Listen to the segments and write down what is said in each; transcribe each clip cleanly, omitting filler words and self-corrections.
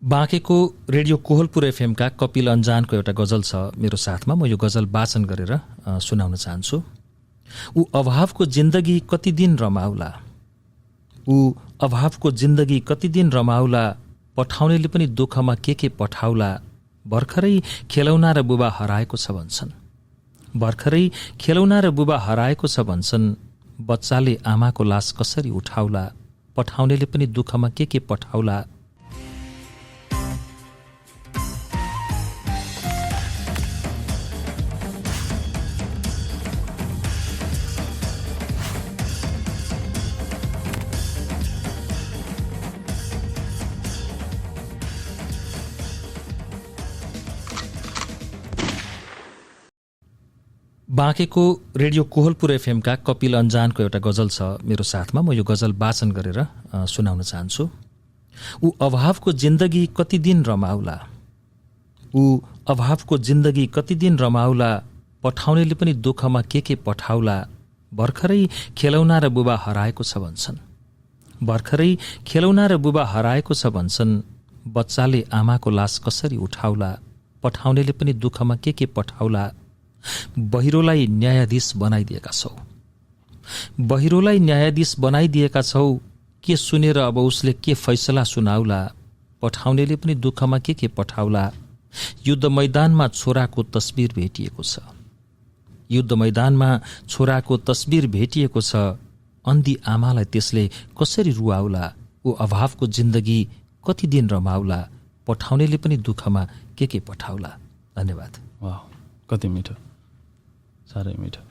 बाँकेको रेडियो कोहलपुर एफएमका कपिल अन्जानको एउटा गजल छ मेरो साथमा। म यो गजल वाचन गरेर सुनाउन चाहन्छु। ऊ अभावको जिन्दगी कति दिन रमाउला, ऊ अभावको जिन्दगी कति दिन रमाउला, पठाउनेले पनि दुःखमा के पठाउला। भर्खरै खेलौना र बुबा हराएको छ भन्छन्, भर्खरै खेलौना र बुबा हराएको छ भन्छन्। बच्चाले आमाको लास कसरी उठाउला, पठाउनेले पनि दुःखमा के पठाउला। बाँकेको रेडियो कोहलपुर एफएमका कपिल अन्जानको एउटा गजल छ मेरो साथमा। म यो गजल वाचन गरेर सुनाउन चाहन्छु। ऊ अभावको जिन्दगी कति दिन रमाउला, ऊ अभावको जिन्दगी कति दिन रमाउला, पठाउनेले पनि दुःखमा के पठाउला। भर्खरै खेलौना र बुबा हराएको छ भन्छन्, भर्खरै खेलौना र बुबा हराएको छ भन्छन्। बच्चाले आमाको लास कसरी उठाउला, पठाउनेले पनि दुःखमा के पठाउला। बहिरोलाई न्यायाधीश बनाइदिएका छौ, बहिरोलाई न्यायाधीश बनाइदिएका छौ। के सुनेर अब उसले के फैसला सुनाउला, पठाउनेले पनि दुःखमा के पठाउला। युद्ध मैदानमा छोराको तस्बिर भेटिएको छ, युद्ध मैदानमा छोराको तस्बिर भेटिएको छ। अन्धी आमालाई त्यसले कसरी रुवाउला, ऊ अभावको जिन्दगी कति दिन रमाउला, पठाउनेले पनि दुःखमा के पठाउला। धन्यवाद। वाह, कति मिठो, साह्रै मिठो।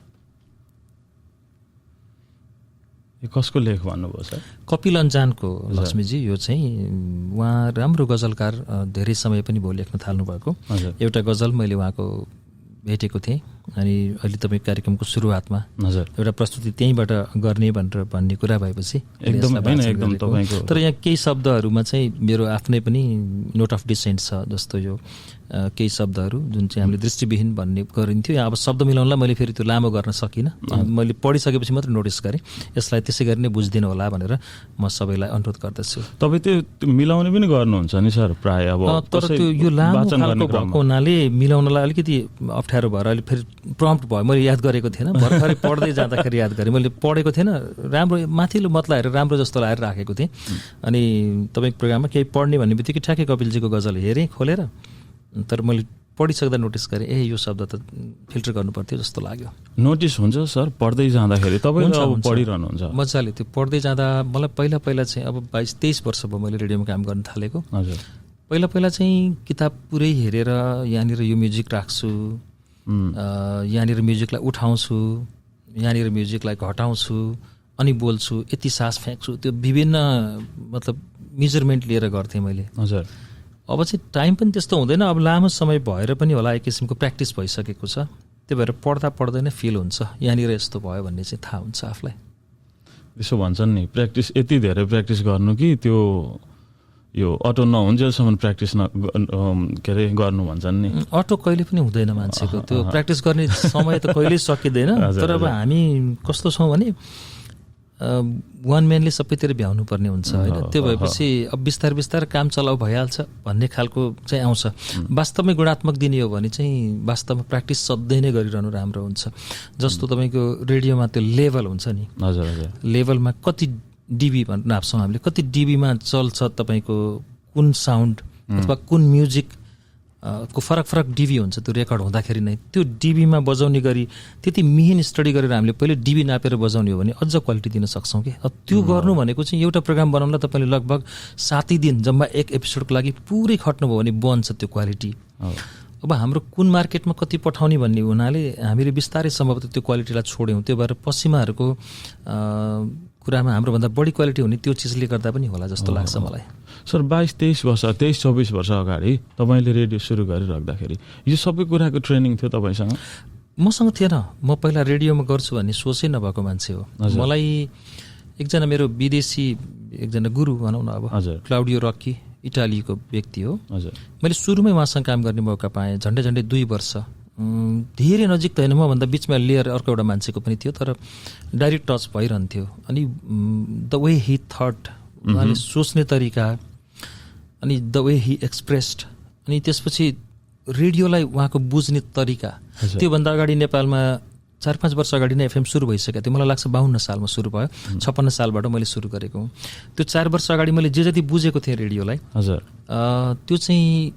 यो कसको लेख भन्नुभयो सर? कपिल अन्जानको लक्ष्मीजी। यो चाहिँ उहाँ राम्रो गजलकार, धेरै समय पनि भयो लेख्न थाल्नुभएको। एउटा गजल मैले उहाँको भेटेको थिएँ अनि अहिले तपाईँको कार्यक्रमको सुरुवातमा एउटा प्रस्तुति त्यहीँबाट गर्ने भन्ने कुरा भएपछि एकदम तपाईँको। तर यहाँ केही शब्दहरूमा चाहिँ मेरो आफ्नै पनि नोट अफ डिसेन्ट छ। जस्तो यो केही शब्दहरू जुन चाहिँ हामीले दृष्टिविहीन भन्ने गरिन्थ्यो, यहाँ अब शब्द मिलाउनलाई मैले फेरि त्यो लामो गर्न सकिनँ। मैले पढिसकेपछि मात्रै नोटिस गरेँ। यसलाई त्यसै गरी नै बुझिदिनु होला भनेर म सबैलाई अनुरोध गर्दछु। तपाईँ त्यो मिलाउने पनि गर्नुहुन्छ नि सर प्राय? अब तर त्यो यो लामो खालको भएको हुनाले मिलाउनलाई अलिकति अप्ठ्यारो भएर अहिले फेरि प्रम्प्ट भयो। मैले याद गरेको थिएन, भर्खरै पढ्दै जाँदाखेरि याद गरेँ। मैले पढेको थिएन, राम्रो माथिल्लो मतलाई हेरेर राम्रो जस्तो लागेर राखेको थिएँ। अनि तपाईँको प्रोग्राममा केही पढ्ने भन्ने बित्तिकै ठ्याक्कै कपिलजीको गजल हेरेँ खोलेर, तर मैले पढिसक्दा नोटिस गरेँ यो शब्द त फिल्टर गर्नुपर्थ्यो जस्तो लाग्यो। नोटिस हुन्छ सर पढ्दै जाँदाखेरि? तपाईँले अब पढिरहनुहुन्छ मजाले। त्यो पढ्दै जाँदा मलाई पहिला चाहिँ अब 22-23 वर्ष भयो मैले रेडियोमा काम गर्न थालेको। हजुर। पहिला चाहिँ किताब पुरै हेरेर यहाँनिर यो म्युजिक राख्छु, यहाँनिर म्युजिकलाई उठाउँछु, यहाँनिर म्युजिकलाई घटाउँछु, अनि बोल्छु, यति सास फ्याँक्छु, त्यो विभिन्न मतलब मेजरमेन्ट लिएर गर्थेँ मैले। हजुर। अब चाहिँ टाइम पनि त्यस्तो हुँदैन, अब लामो समय भएर पनि होला एक किसिमको प्र्याक्टिस भइसकेको छ। त्यही भएर पढ्दै नै फिल हुन्छ यहाँनिर यस्तो भयो भन्ने चाहिँ थाहा हुन्छ आफूलाई। त्यसो भन्छन् नि प्र्याक्टिस, यति धेरै प्र्याक्टिस गर्नु कि त्यो यो अटो नहुन्जेलसम्म प्र्याक्टिस के अरे गर्नु भन्छन् नि। अटो कहिले पनि हुँदैन मान्छेको, त्यो प्र्याक्टिस गर्ने समय त कहिल्यै सकिँदैन। तर अब हामी कस्तो छौँ भने वान म्यानले सबैतिर भ्याउनु पर्ने हुन्छ होइन। त्यो भएपछि अब बिस्तार काम चलाउ भइहाल्छ भन्ने खालको चाहिँ आउँछ। वास्तवमै गुणात्मक दिने हो भने चाहिँ वास्तवमा प्र्याक्टिस सधैँ नै गरिरहनु राम्रो हुन्छ। जस्तो तपाईँको रेडियोमा त्यो लेभल हुन्छ नि, हजुर हजुर, लेभलमा कति डिबी नाप्छौँ हामीले, कति डिबीमा चल्छ तपाईँको कुन साउन्ड अथवा कुन म्युजिक को फरक डिबी हुन्छ त्यो रेकर्ड हुँदाखेरि नै। त्यो डिबीमा बजाउने गरी त्यति मिहिन स्टडी गरेर हामीले पहिले डिबी नापेर बजाउने हो भने अझ क्वालिटी दिन सक्छौँ कि। त्यो गर्नु भनेको चाहिँ एउटा प्रोग्राम बनाउनलाई तपाईँले लगभग 7 दिन जम्मा एक एपिसोडको लागि पुरै खट्नुभयो भने बन्छ त्यो क्वालिटी। अब हाम्रो कुन मार्केटमा कति पठाउने भन्ने हुनाले हामीले बिस्तारै सम्भवतः त्यो क्वालिटीलाई छोड्यौँ। त्यो भएर पश्चिमाहरूको कुरामा हाम्रोभन्दा बढी क्वालिटी हुने त्यो चिजले गर्दा पनि होला जस्तो लाग्छ मलाई। सर 22-23 वर्ष अगाडि तपाईँले रेडियो सुरु गरिराख्दाखेरि यो सबै कुराको ट्रेनिङ थियो तपाईँसँग? मसँग थिएन। म पहिला रेडियोमा गर्छु भन्ने सोचै नभएको मान्छे हो। मलाई एकजना मेरो विदेशी एकजना गुरु भनौँ न अब, क्लाउडियो रक्की, इटालीको व्यक्ति हो। मैले सुरुमै उहाँसँग काम गर्ने मौका पाएँ, झन्डै 2 वर्ष। धेरै नजिक त होइन, मभन्दा बिचमा लेयर अर्को एउटा मान्छेको पनि थियो, तर डाइरेक्ट टच भइरहन्थ्यो। अनि द वे ही थट, उहाँले सोच्ने तरिका अनि द वे ही एक्सप्रेस्ड, अनि त्यसपछि रेडियोलाई उहाँको बुझ्ने तरिका। त्योभन्दा अगाडि नेपालमा 4-5 वर्ष अगाडि नै एफएम सुरु भइसकेको थियो। मलाई लाग्छ 52 सालमा सुरु भयो, 56 सालबाट मैले सुरु गरेको हुँ। त्यो 4 वर्ष अगाडि मैले जे जति बुझेको थिएँ रेडियोलाई, हजुर, त्यो चाहिँ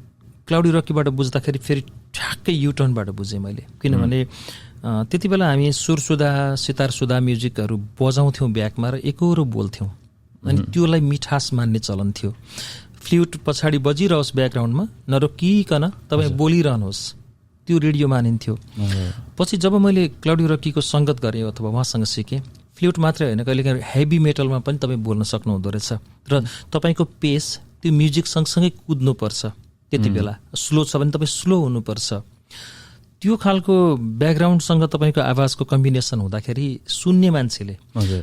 क्लाउडी रकीबाट बुझ्दाखेरि फेरि ठ्याक्कै युटर्नबाट बुझेँ मैले। किनभने त्यति बेला हामी सुरसुदा, सितारसुदा म्युजिकहरू बजाउँथ्यौँ ब्याकमा र एकहोरो बोल्थ्यौँ, अनि त्योलाई मिठास मान्ने चलन थियो। फ्ल्युट पछाडि बजिरहोस् ब्याकग्राउन्डमा, नरोकिकन तपाईँ बोलिरहनुहोस्, त्यो रेडियो मानिन्थ्यो। पछि जब मैले क्लाउडी रकीको सङ्गत गरेँ अथवा उहाँसँग सिकेँ, फ्ल्युट मात्रै होइन, कहिलेकाहीँ हेभी मेटलमा पनि तपाईँ बोल्न सक्नुहुँदो रहेछ र तपाईँको पेस त्यो म्युजिक सँगसँगै कुद्नुपर्छ। त्यति बेला स्लो छ भने तपाईँ स्लो हुनुपर्छ। त्यो खालको ब्याकग्राउन्डसँग तपाईँको आवाजको कम्बिनेसन हुँदाखेरि सुन्ने मान्छेले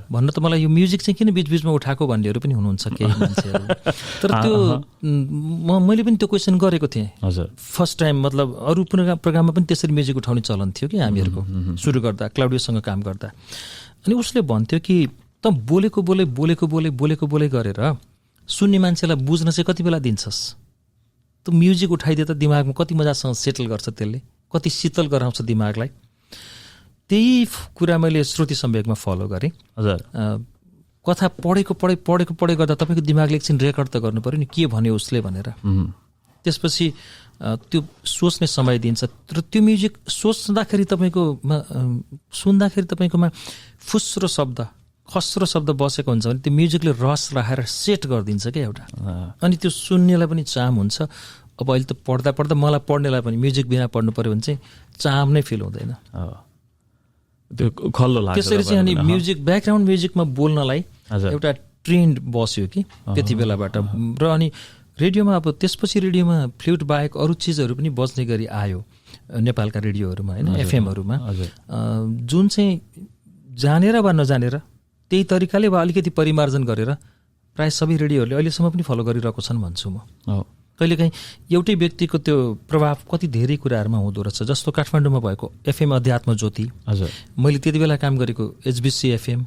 भन्न त मलाई यो म्युजिक चाहिँ किन बिचबिचमा उठाएको भन्नेहरू पनि हुनुहुन्छ केही मान्छेहरू। तर त्यो मैले पनि त्यो क्वेसन गरेको थिएँ फर्स्ट टाइम। मतलब अरू प्रोग्राममा पनि त्यसरी म्युजिक उठाउने चलन थियो कि हामीहरूको सुरु गर्दा, क्लाउडियोसँग काम गर्दा। अनि उसले भन्थ्यो कि त बोलेको बोले गरेर सुन्ने मान्छेलाई बुझ्न चाहिँ कति बेला दिन्छस्? त म्युजिक उठाइदिए त दिमागमा कति मजासँग सेटल गर्छ, त्यसले कति शीतल गराउँछ दिमागलाई। त्यही कुरा मैले श्रुति सम्वेकमा फलो गरेँ। हजुर, कथा पढेको गर्दा तपाईँको दिमागले एकछिन रेकर्ड त गर्नु पऱ्यो नि, के भन्यो उसले भनेर। त्यसपछि त्यो सोच्ने समय दिन्छ। र त्यो म्युजिक सुन्दाखेरि तपाईँकोमा फुस्रो शब्द, खस्रो शब्द बसेको हुन्छ भने त्यो म्युजिकले रस राखेर सेट गरिदिन्छ क्या एउटा। अनि त्यो सुन्नेलाई पनि चाम हुन्छ। अब अहिले त पढ्दा मलाई पढ्नेलाई पनि म्युजिक बिना पढ्नु पऱ्यो भने चाहिँ चाम नै फिल हुँदैन, त्यो खल्लो लाग्छ। त्यसरी चाहिँ अनि म्युजिक, ब्याकग्राउन्ड म्युजिकमा बोल्नलाई एउटा ट्रेन्ड बस्यो कि त्यति बेलाबाट। र अनि रेडियोमा अब त्यसपछि रेडियोमा फ्ल्युट बाहेक अरू चिजहरू पनि बज्ने गरी आयो नेपालका रेडियोहरूमा, होइन, एफएमहरूमा, जुन चाहिँ जानेर वा नजानेर त्यही तरिकाले वा अलिकति परिमार्जन गरेर प्रायः सबै रेडियोहरूले अहिलेसम्म पनि फलो गरिरहेको छन् भन्छु म। कहिलेकाहीँ एउटै व्यक्तिको त्यो प्रभाव कति धेरै कुराहरूमा हुँदो रहेछ। जस्तो काठमाडौँमा भएको एफएम अध्यात्म ज्योति, मैले त्यति बेला काम गरेको एचबिसी एफएम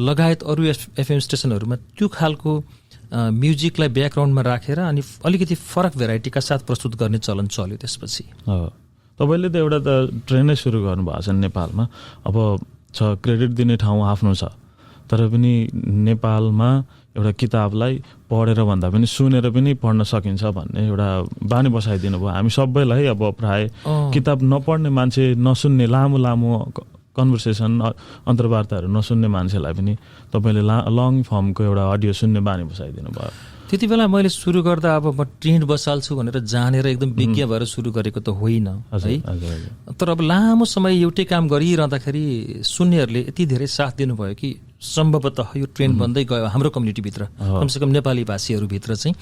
लगायत अरू एफएम स्टेसनहरूमा त्यो खालको म्युजिकलाई ब्याकग्राउन्डमा राखेर अनि अलिकति फरक भेराइटीका साथ प्रस्तुत गर्ने चलन चल्यो त्यसपछि। तपाईँले त एउटा त ट्रेन्डै सुरु गर्नुभएको छ नेपालमा। अब छ क्रेडिट दिने ठाउँ आफ्नो छ, तर पनि नेपालमा एउटा किताबलाई पढेर भन्दा पनि सुनेर पनि पढ्न सकिन्छ भन्ने एउटा बानी बसाइदिनु भयो हामी सबैलाई। अब प्राय किताब नपढ्ने मान्छे, नसुन्ने, लामो कन्भर्सेसन, अन्तर्वार्ताहरू नसुन्ने मान्छेलाई पनि तपाईँले लङ फर्मको एउटा अडियो सुन्ने बानी बसाइदिनु भयो। त्यति बेला मैले सुरु गर्दा अब म ट्रेन्ड बसाल्छु भनेर जानेर एकदम विज्ञ भएर सुरु गरेको त होइन है। तर अब लामो समय एउटै काम गरिरहँदाखेरि सुन्नेहरूले यति धेरै साथ दिनुभयो कि सम्भवतः यो ट्रेन्ड बन्दै गयो हाम्रो कम्युनिटीभित्र, कमसेकम नेपाली भाषीहरूभित्र चाहिँ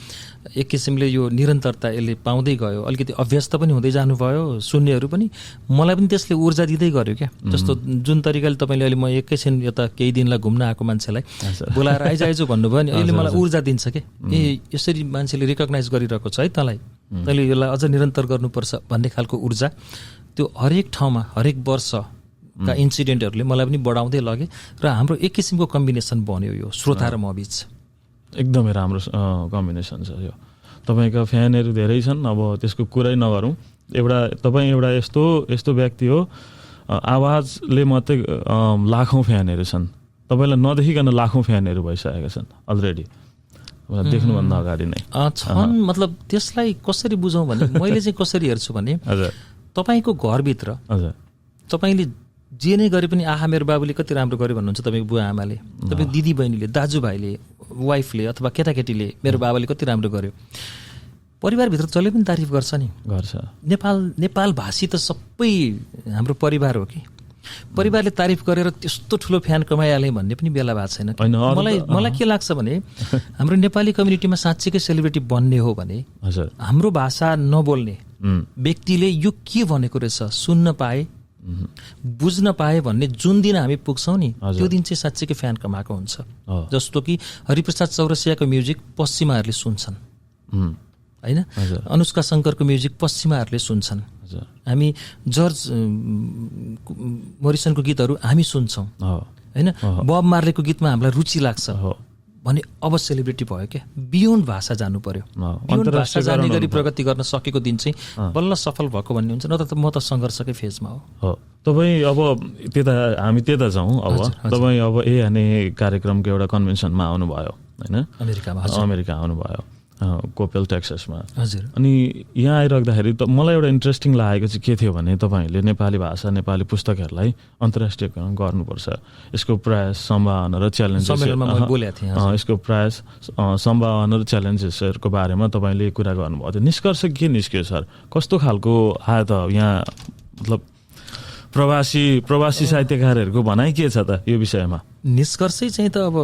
एक किसिमले यो निरन्तरता यसले पाउँदै गयो। अलिकति अभ्यस्त पनि हुँदै जानुभयो सुन्नेहरू पनि, मलाई पनि त्यसले ऊर्जा दिँदै गर्यो क्या। जस्तो जुन तरिकाले तपाईँले अहिले म एकैछिन यता केही दिनलाई घुम्न आएको मान्छेलाई बोलाएर आइज भन्नुभयो नि, अहिले मलाई ऊर्जा दिन्छ क्या। यसरी मान्छेले रिकगनाइज गरिरहेको छ है तँलाई, तैँले यसलाई अझ निरन्तर गर्नुपर्छ भन्ने खालको ऊर्जा त्यो हरेक ठाउँमा हरेक वर्ष का इन्सिडेन्टहरूले मलाई पनि बढाउँदै लगे र हाम्रो एक किसिमको कम्बिनेसन बन्यो यो श्रोता र म बीच। एकदमै राम्रो कम्बिनेसन छ यो। तपाईँका फ्यानहरू धेरै छन्, अब त्यसको कुरै नगरौँ। तपाईँ एउटा यस्तो व्यक्ति हो, आवाजले मात्रै लाखौँ फ्यानहरू छन्, तपाईँलाई नदेखिकन लाखौँ फ्यानहरू भइसकेका छन् अलरेडी, देख्नुभन्दा अगाडि नै छन्। मतलब त्यसलाई कसरी बुझौँ भने मैले चाहिँ कसरी हेर्छु भने तपाईँको घरभित्र तपाईँले जे नै गरे पनि आहा मेरो बाबुले कति राम्रो गर्यो भन्नुहुन्छ तपाईँको बुवा आमाले, तपाईँको दिदी बहिनीले, दाजुभाइले, वाइफले अथवा केटाकेटीले मेरो बाबाले कति राम्रो गर्यो, परिवारभित्र जसले पनि तारिफ गर्छ नि, गर्छ। नेपाल भाषी त सबै हाम्रो परिवार हो कि, परिवारले तारिफ गरेर त्यस्तो ठुलो फ्यान कमाइहालेँ भन्ने पनि बेला भएको छैन। मलाई के लाग्छ भने हाम्रो नेपाली कम्युनिटीमा साँच्चीकै सेलिब्रिटी बन्ने हो भने हाम्रो भाषा नबोल्ने व्यक्तिले यो के भनेको रहेछ सुन्न पाए, बुझ्न पाए भन्ने जुन दिन हामी पुग्छौँ नि, त्यो दिन चाहिँ साँच्चीकै फ्यान कमाएको हुन्छ। जस्तो कि हरिप्रसाद चौरसियाको म्युजिक पश्चिमाहरूले सुन्छन् होइन, अनुष्का शङ्करको म्युजिक पश्चिमाहरूले सुन्छन्, हामी जर्ज मोरिसनको गीतहरू हामी सुन्छौँ होइन, बब मार्लेको गीतमा हामीलाई रुचि लाग्छ भने अब सेलिब्रिटी भयो क्या, बियोन्ड भाषा जानु पर्यो, बियोन्ड भाषा जाने गरी प्रगति गर्न सकेको दिन चाहिँ बल्ल सफल भएको भन्ने हुन्छ, नत्र त म त सङ्घर्षकै फेजमा हो। तपाईँ अब हामी त्यता जाउँ, अब तपाईँ अब ANA कार्यक्रमको एउटा कन्भेन्सनमा आउनुभयो होइन, अमेरिका आउनुभयो, कोपेल टेक्सासमा। हजुर। अनि यहाँ आइराख्दाखेरि त मलाई एउटा इन्ट्रेस्टिङ लागेको चाहिँ के थियो भने तपाईँहरूले नेपाली भाषा नेपाली पुस्तकहरूलाई अन्तर्राष्ट्रियकरण गर्नुपर्छ, यसको प्रयास सम्भावना र च्यालेन्जेस, यसको प्रयास सम्भावना र च्यालेन्जेसहरूको बारेमा तपाईँले कुरा गर्नुभयो थियो। निष्कर्ष के निस्क्यो सर, कस्तो खालको आयो त यहाँ, मतलब प्रवासी साहित्यकारहरूको भनाइ के छ त यो विषयमा? निष्कर्षै चाहिँ त अब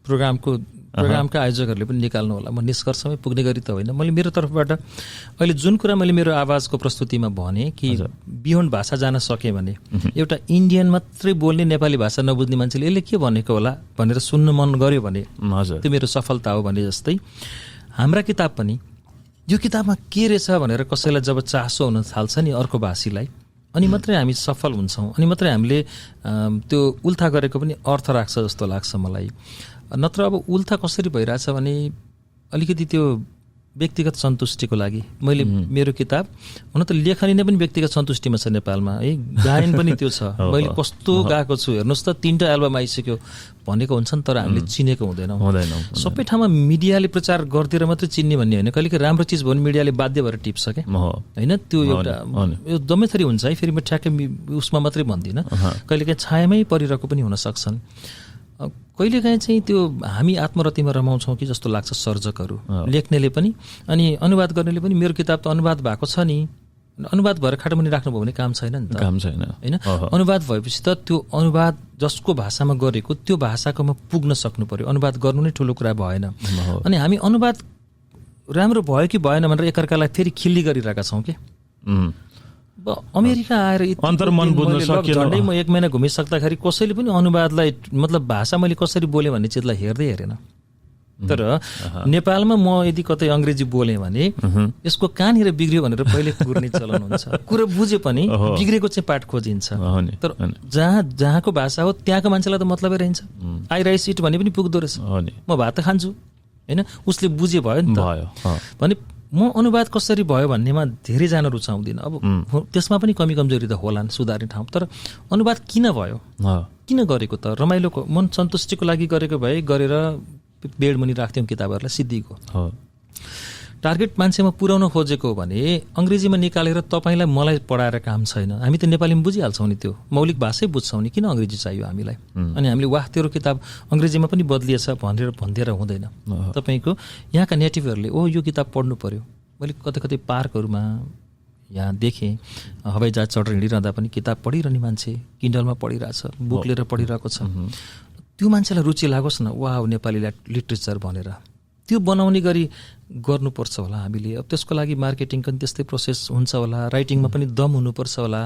प्रोग्रामका आयोजकहरूले पनि निकाल्नु होला, म निष्कर्षमै पुग्ने गरी त होइन। मैले मेरो तर्फबाट अहिले जुन कुरा मैले मेरो आवाजको प्रस्तुतिमा भने कि बियोन्ड भाषा जान सकेँ भने एउटा इन्डियन मात्रै बोल्ने नेपाली भाषा नबुझ्ने मान्छेले यसले के भनेको होला भनेर सुन्न मन गर्यो भने त्यो मेरो सफलता हो भने जस्तै हाम्रा किताब पनि यो किताबमा के रहेछ भनेर कसैलाई जब चासो हुन थाल्छ नि अर्को भाषीलाई, अनि मात्रै हामी सफल हुन्छौँ, अनि मात्रै हामीले त्यो उल्था गरेको पनि अर्थ राख्छ जस्तो लाग्छ मलाई। नत्र अब उल्था कसरी भइरहेछ भने अलिकति त्यो व्यक्तिगत सन्तुष्टिको लागि मैले मेरो किताब हुन त लेखनी नै पनि व्यक्तिगत सन्तुष्टिमा छ नेपालमा है, गायन पनि त्यो छ, मैले कस्तो गाएको छु हेर्नुहोस् त 3टा एल्बम आइसक्यो भनेको हुन्छन्, तर हामीले चिनेको हुँदैनौँ। सबै ठाउँमा मिडियाले प्रचार गरिदिएर मात्रै चिन्ने भन्ने होइन, कहिलेकाहीँ राम्रो चिज भयो भने मिडियाले बाध्य भएर टिप्छ क्या होइन, त्यो एउटा एकदमै थरी हुन्छ है। फेरि म ठ्याक्कै उसमा मात्रै भन्दिनँ, कहिलेकाहीँ छायामै परिरहेको पनि हुन सक्छन्। कहिलेकाहीँ चाहिँ त्यो हामी आत्मरतिमा रमाउँछौँ कि जस्तो लाग्छ सर्जकहरू, लेख्नेले पनि अनि अनुवाद गर्नेले पनि। मेरो किताब त अनुवाद भएको छ नि, अनुवाद भएर खाटोमुनि राख्नुभयो भने काम छैन नि त, काम छैन होइन। अनुवाद भएपछि त त्यो अनुवाद जसको भाषामा गरेको त्यो भाषाकोमा पुग्न सक्नु पर्यो, अनुवाद गर्नु नै ठुलो कुरा भएन। अनि हामी अनुवाद राम्रो भयो कि भएन भनेर एकअर्कालाई फेरि खिल्ली गरिरहेका छौँ कि। अमेरिका आएर अन्तर्मन बुझ्न झन्डै म 1 महिना घुमिसक्दाखेरि कसैले पनि अनुवादलाई मतलब भाषा मैले कसरी बोलेँ भन्ने चिजलाई हेर्दै हेरेन। तर नेपालमा म यदि कतै अङ्ग्रेजी बोलेँ भने यसको कहाँनिर बिग्रियो भनेर पहिले कुर्ने चलन हुन्छ। कुरा बुझे पनि बिग्रेको चाहिँ पाठ खोजिन्छ। तर जहाँको भाषा हो त्यहाँको मान्छेलाई त मतलबै रहन्छ, आई राइस इट भने पनि पुग्दो रहेछ, म भात खान्छु होइन, उसले बुझे भयो नि त भने। म अनुवाद कसरी भयो भन्नेमा धेरै जान रुचाउँदिनँ। अब त्यसमा पनि कमी कमजोरी त होलान्, सुधार्ने ठाउँ। तर अनुवाद किन भयो, किन गरेको त रमाइलोको मन सन्तुष्टिको लागि गरेको भए गरेर बेडमुनि राख्थ्यौँ किताबहरूलाई, सिद्धिको टार्गेट मान्छेमा पुर्याउन खोजेको भने अङ्ग्रेजीमा निकालेर तपाईँलाई मलाई पढाएर काम छैन। हामी त नेपालीमा बुझिहाल्छौँ नि, त्यो मौलिक भाषै बुझ्छौँ नि, किन अङ्ग्रेजी चाहियो हामीलाई? अनि हामीले वाह तेरो किताब अङ्ग्रेजीमा पनि बदलिएछ भनेर हुँदैन। तपाईँको यहाँका नेटिभहरूले ओ यो किताब पढ्नु पर्यो। मैले कतै कतै पार्कहरूमा यहाँ देखेँ, हवाईजहाज चढेर हिँडिरहँदा पनि किताब पढिरहने मान्छे किन्डलमा पढिरहेछ, बुक लिएर पढिरहेको छ। त्यो मान्छेलाई रुचि लागोस् न, वाह नेपाली लिटरेचर भनेर त्यो बनाउने गरी गर्नुपर्छ होला हामीले। अब त्यसको लागि मार्केटिङको पनि त्यस्तै प्रोसेस हुन्छ होला, राइटिङमा पनि दम हुनुपर्छ होला,